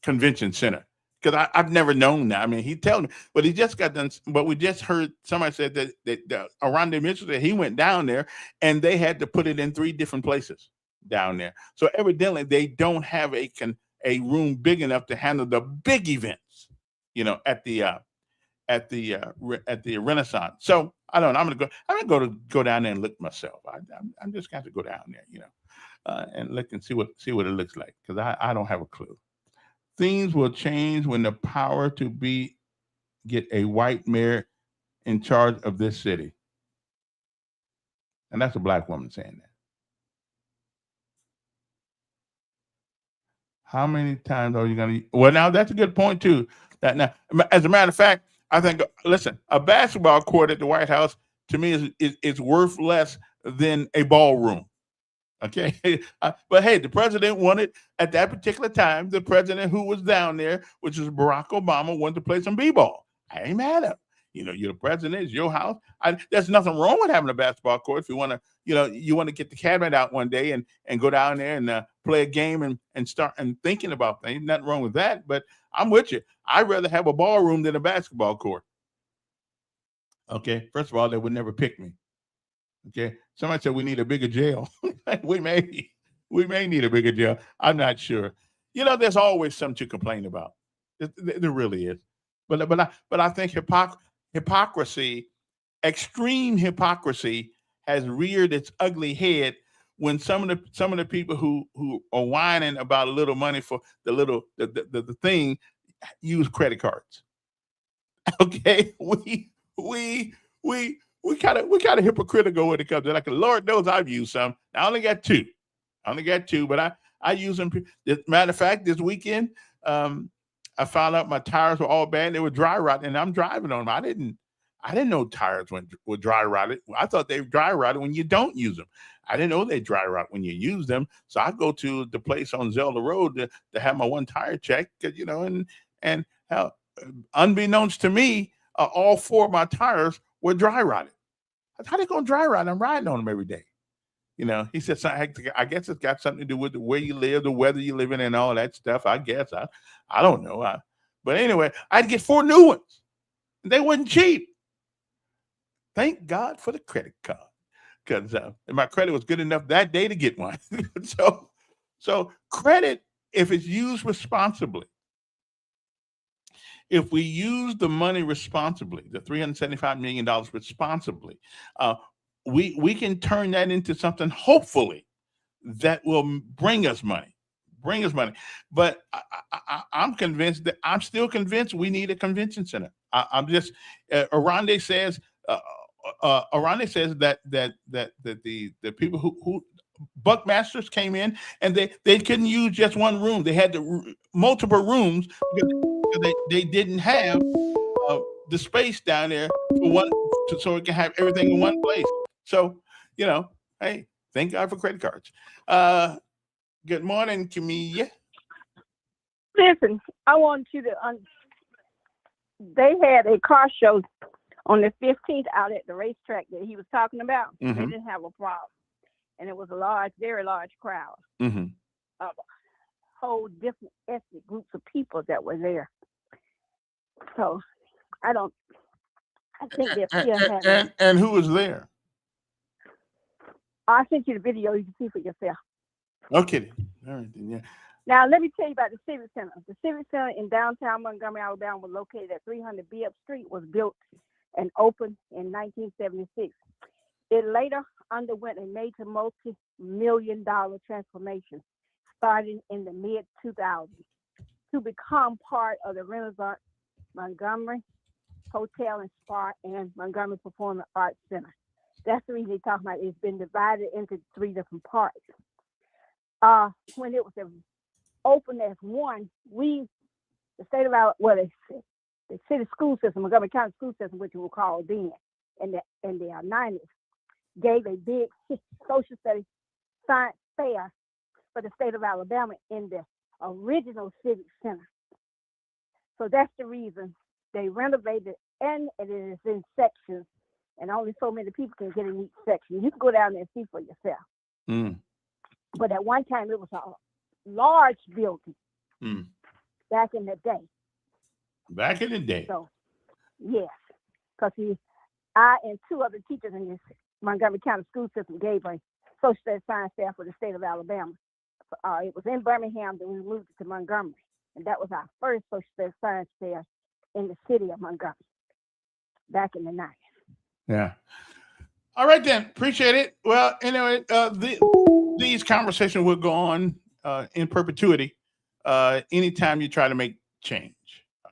convention center. Because I've never known that. I mean, he told me, but he just got done. But we just heard somebody said that Aranda Mitchell that he went down there and they had to put it in 3 different places down there. So evidently they don't have a room big enough to handle the big events. At the Renaissance. So I don't know. I'm gonna go down there and look myself. I'm just got to go down there, and look and see what it looks like because I don't have a clue. Things will change when the power to be get a white mayor in charge of this city, and that's a black woman saying that. How many times are you gonna? Well, now that's a good point too. That now, as a matter of fact, I think. Listen, a basketball court at the White House to me is worth less than a ballroom. Okay, but hey, the president wanted at that particular time. The president who was down there, which is Barack Obama, wanted to play some b-ball. I ain't mad at him. You're the president. It's your house. There's nothing wrong with having a basketball court if you want to. You want to get the cabinet out one day and go down there and play a game and start and thinking about things. Nothing wrong with that. But I'm with you. I'd rather have a ballroom than a basketball court. Okay, first of all, they would never pick me. Okay, somebody said we need a bigger jail. we may need a bigger jail. I'm not sure. There's always something to complain about. There really is. But I think hypocrisy, extreme hypocrisy, has reared its ugly head when some of the people who are whining about a little money for the thing use credit cards. Okay, we kind of hypocritical when it comes to like the Lord knows I've used some. I only got two. But I use them. Matter of fact, this weekend, I found out my tires were all bad. They were dry rotting, and I'm driving on them. I didn't know tires were dry rotted. I thought they dry rotted when you don't use them. I didn't know they dry rot when you use them. So I go to the place on Zelda Road to have my one tire checked, and how, unbeknownst to me, all 4 of my tires were dry rotted. How they gonna dry rot? I'm riding on them every day. He said, I guess it's got something to do with the way you live, the weather you live in, and all that stuff. I guess I don't know. But anyway, I'd get 4 new ones. They wasn't cheap. Thank God for the credit card, because my credit was good enough that day to get one. so credit, if it's used responsibly, if we use the money responsibly, the $375 million responsibly, we can turn that into something, hopefully, that will bring us money. But I'm convinced that I'm still convinced we need a convention center. I'm just Arande says that the people who Buckmasters came in and they couldn't use just one room. They had multiple rooms because they didn't have the space down there for one, so it can have everything in one place. So hey, thank God for credit cards. Good morning, Camilla. Listen, I want you to. They had a car show on the 15th out at the racetrack that he was talking about. Mm-hmm. They didn't have a problem, and it was a very large crowd Mm-hmm. of whole different ethnic groups of people that were there. So I think they're still having. And who was there? I sent you the video. You can see for yourself. Okay. All right. Yeah. Now, let me tell you about the Civic Center. The Civic Center in downtown Montgomery, Alabama, was located at 300 Bibb Street, was built and opened in 1976. It later underwent a major multi-million-dollar transformation starting in the mid-2000s to become part of the Renaissance Montgomery Hotel and Spa and Montgomery Performing Arts Center. That's the reason they're talking about it. It's been divided into 3 different parts. When it was opened as one, the state of Alabama, the city school system, Montgomery County school system, which we were called then in the 90s, gave a big social studies science fair for the state of Alabama in the original Civic Center. So that's the reason they renovated, and it is in sections, and only so many people can get in each section. You can go down there and see for yourself. Mm. But at one time, it was a large building back in the day. Back in the day. So, yes, because I and two other teachers in this Montgomery County school system gave a social studies science fair for the state of Alabama. It was in Birmingham, then we moved it to Montgomery. And that was our first social studies science fair in the city of Montgomery back in the 90s. Yeah. All right, then. Appreciate it. Well, anyway, these conversations will go on in perpetuity anytime you try to make change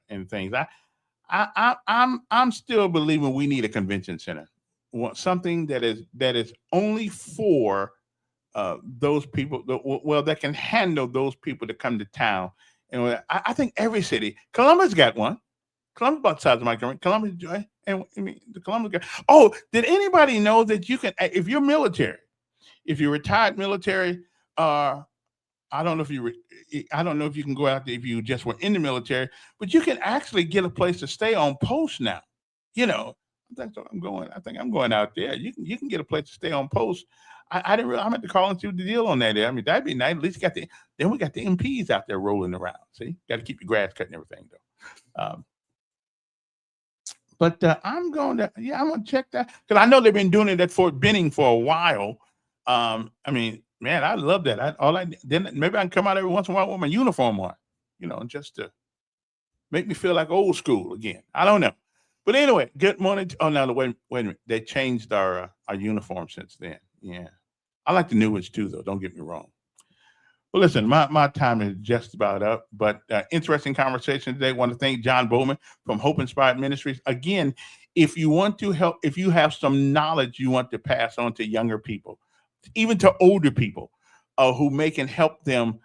in things. I'm still believing we need a convention center, something that is only for those people, that can handle those people that come to town. And I think every city, Columbus got one. Columbus about the size of my country. Columbus, and I mean, the Columbus got. Oh, did anybody know that you can, if you're military, if you're retired military, I don't know if you can go out there if you just were in the military, but you can actually get a place to stay on post now. You know, I think I'm going out there. You can get a place to stay on post. I didn't really. I'm at to call and see what the deal on that is. I mean, that'd be nice. At least then we got the MPs out there rolling around. See, got to keep your grass cut and everything though. But I'm going to check that because I know they've been doing it at Fort Benning for a while. I mean, man, I love that. Then maybe I can come out every once in a while with my uniform on, just to make me feel like old school again. I don't know. But anyway, good morning. Oh, no, wait a minute. They changed our uniform since then. Yeah. I like the new ones too, though. Don't get me wrong. Well, listen, my time is just about up, but interesting conversation today. I want to thank John Bowman from Hope Inspired Ministries. Again, if you want to help, if you have some knowledge you want to pass on to younger people, even to older people who can help them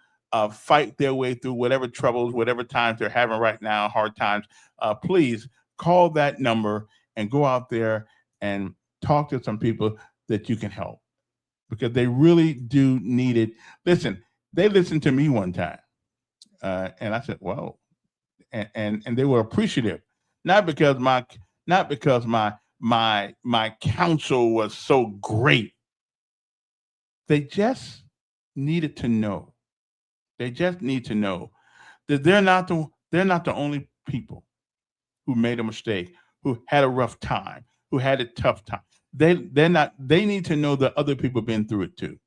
fight their way through whatever troubles, whatever times they're having right now, hard times, please call that number and go out there and talk to some people that you can help because they really do need it. Listen, they listened to me one time and I said, "Whoa," and they were appreciative, not because my counsel was so great. They just needed to know. They just need to know that they're not the only people who made a mistake, who had a rough time, who had a tough time. They need to know that other people have been through it too.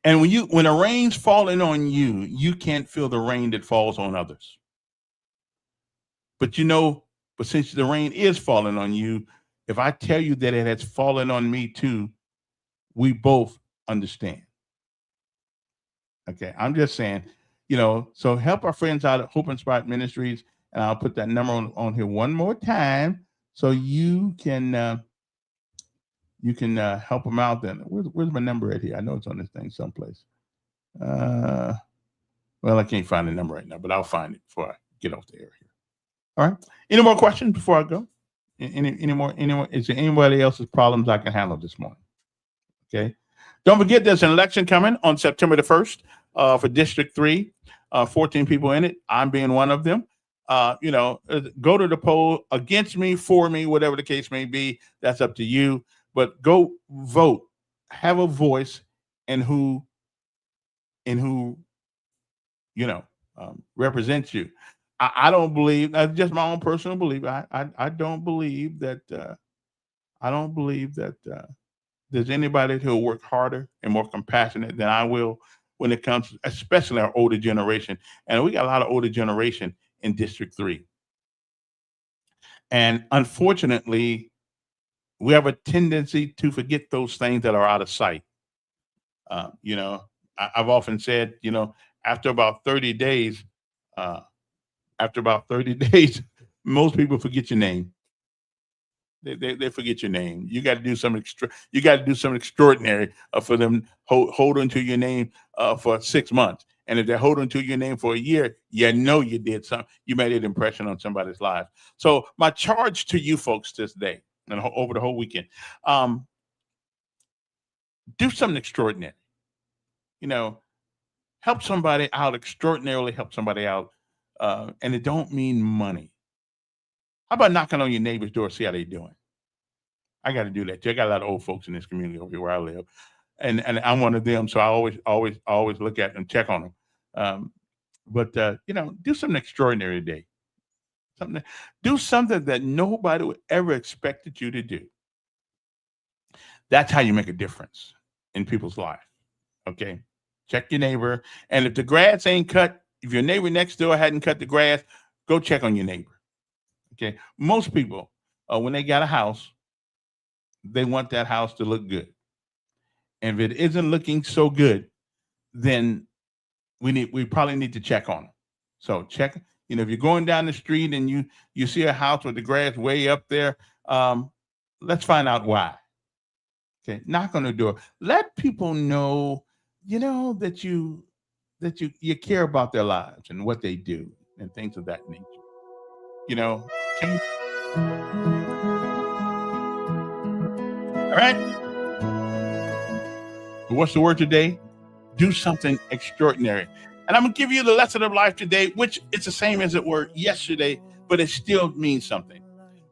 And when the rain's falling on you, you can't feel the rain that falls on others. But since the rain is falling on you, if I tell you that it has fallen on me too, we both understand. Okay, I'm just saying, so help our friends out at Hope Inspired Ministries, and I'll put that number on here one more time so you can help them out. Then where's my number at here? I know it's on this thing someplace. Well, I can't find the number right now, but I'll find it before I get off the air here. All right. Any more questions before I go? Any more? Is there anybody else's problems I can handle this morning? Okay. Don't forget there's an election coming on September the 1st for District 3. 14 people in it. I'm being one of them. Go to the poll against me, for me, whatever the case may be. That's up to you. But go vote. Have a voice in who represents you. I don't believe that's just my own personal belief. I don't believe that there's anybody who'll work harder and more compassionate than I will when it comes, especially our older generation. And we got a lot of older generation in District 3. And unfortunately, we have a tendency to forget those things that are out of sight. I've often said, after about 30 days, most people forget your name. They forget your name. You got to do something extraordinary for them holding to your name for 6 months, And if they're holding to your name for a year, you know you did something. You made an impression on somebody's life. So my charge to you folks this day and over the whole weekend, do something extraordinary. You know, help somebody out, extraordinarily help somebody out. And it don't mean money. How about knocking on your neighbor's door, see how they're doing? I got to do that too. I got a lot of old folks in this community over here where I live. And I'm one of them, so I always look at them, check on them. But you know, do something extraordinary today. Do something that nobody would ever expected you to do. That's how you make a difference in people's life. Okay, check your neighbor, and if the grass ain't cut, if your neighbor next door hadn't cut the grass, go check on your neighbor. Okay, most people, when they got a house, they want that house to look good. And if it isn't looking so good, then we probably need to check on them. So check, you know, if you're going down the street and you see a house with the grass way up there, let's find out why. Okay, knock on the door. Let people know, you know, that you care about their lives and what they do and things of that nature. You know, change. All right. What's the word today? Do something extraordinary. And I'm going to give you the lesson of life today, which is the same as it were yesterday, but it still means something.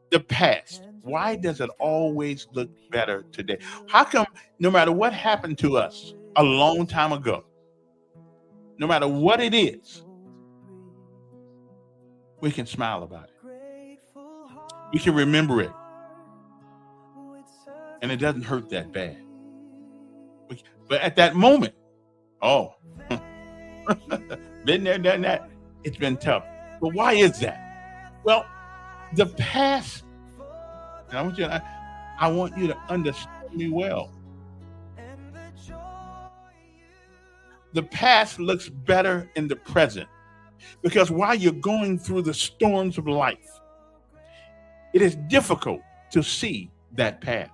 The past. Why does it always look better today? How come no matter what happened to us a long time ago, no matter what it is, we can smile about it. We can remember it. And it doesn't hurt that bad. But at that moment, been there, done that. It's been tough. But why is that? Well, the past, and I want you to understand me well. The past looks better in the present because while you're going through the storms of life, it is difficult to see that path.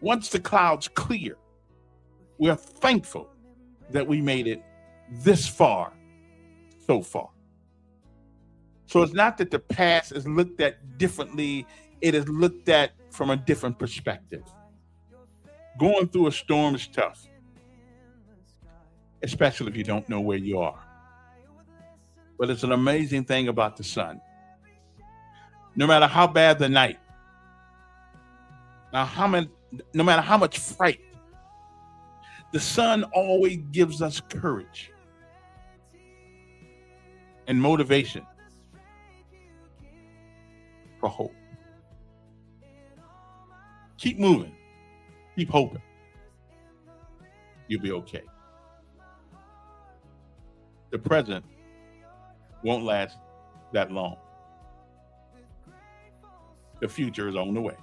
Once the clouds clear, we're thankful that we made it this far, so far. So it's not that the past is looked at differently. It is looked at from a different perspective. Going through a storm is tough, especially if you don't know where you are. But it's an amazing thing about the sun. No matter how bad the night, no matter how much fright, the sun always gives us courage and motivation for hope. Keep moving. Keep hoping. You'll be okay. The present won't last that long. The future is on the way.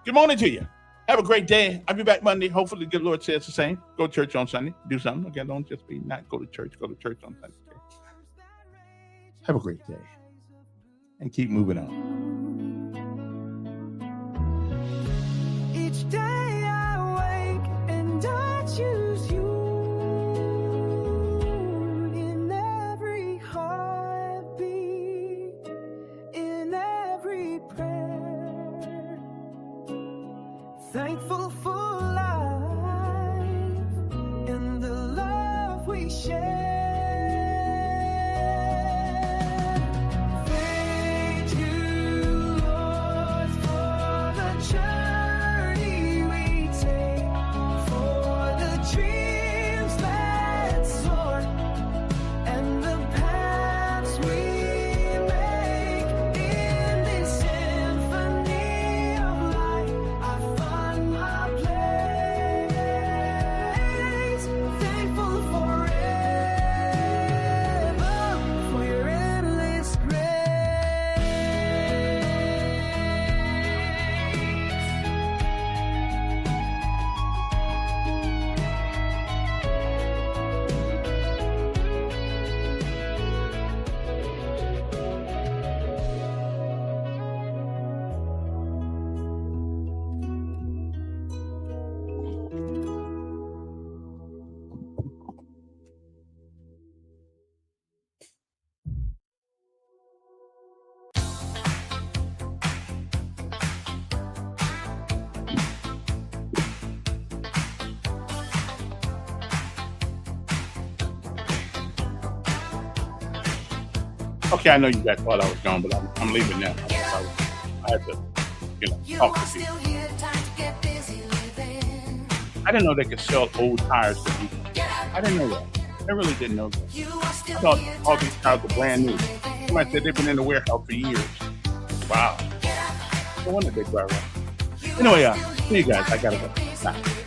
Good morning to you. Have a great day. I'll be back Monday. Hopefully the good Lord says the same. Go to church on Sunday. Do something. Okay, don't just be not go to church. Go to church on Sunday. Have a great day. And keep moving on. Each day I wake and I choose you in every heartbeat, in every prayer. Thankful for life and the love we share. Thank you. Okay, I know you guys thought I was gone, but I'm leaving now. I had to, talk to people. I didn't know they could sell old tires to people. I didn't know that. I really didn't know that. I thought all these cars were brand new. Somebody said they've been in the warehouse for years. Wow. No wonder they drive around. Anyway, see you guys. I gotta go. Bye.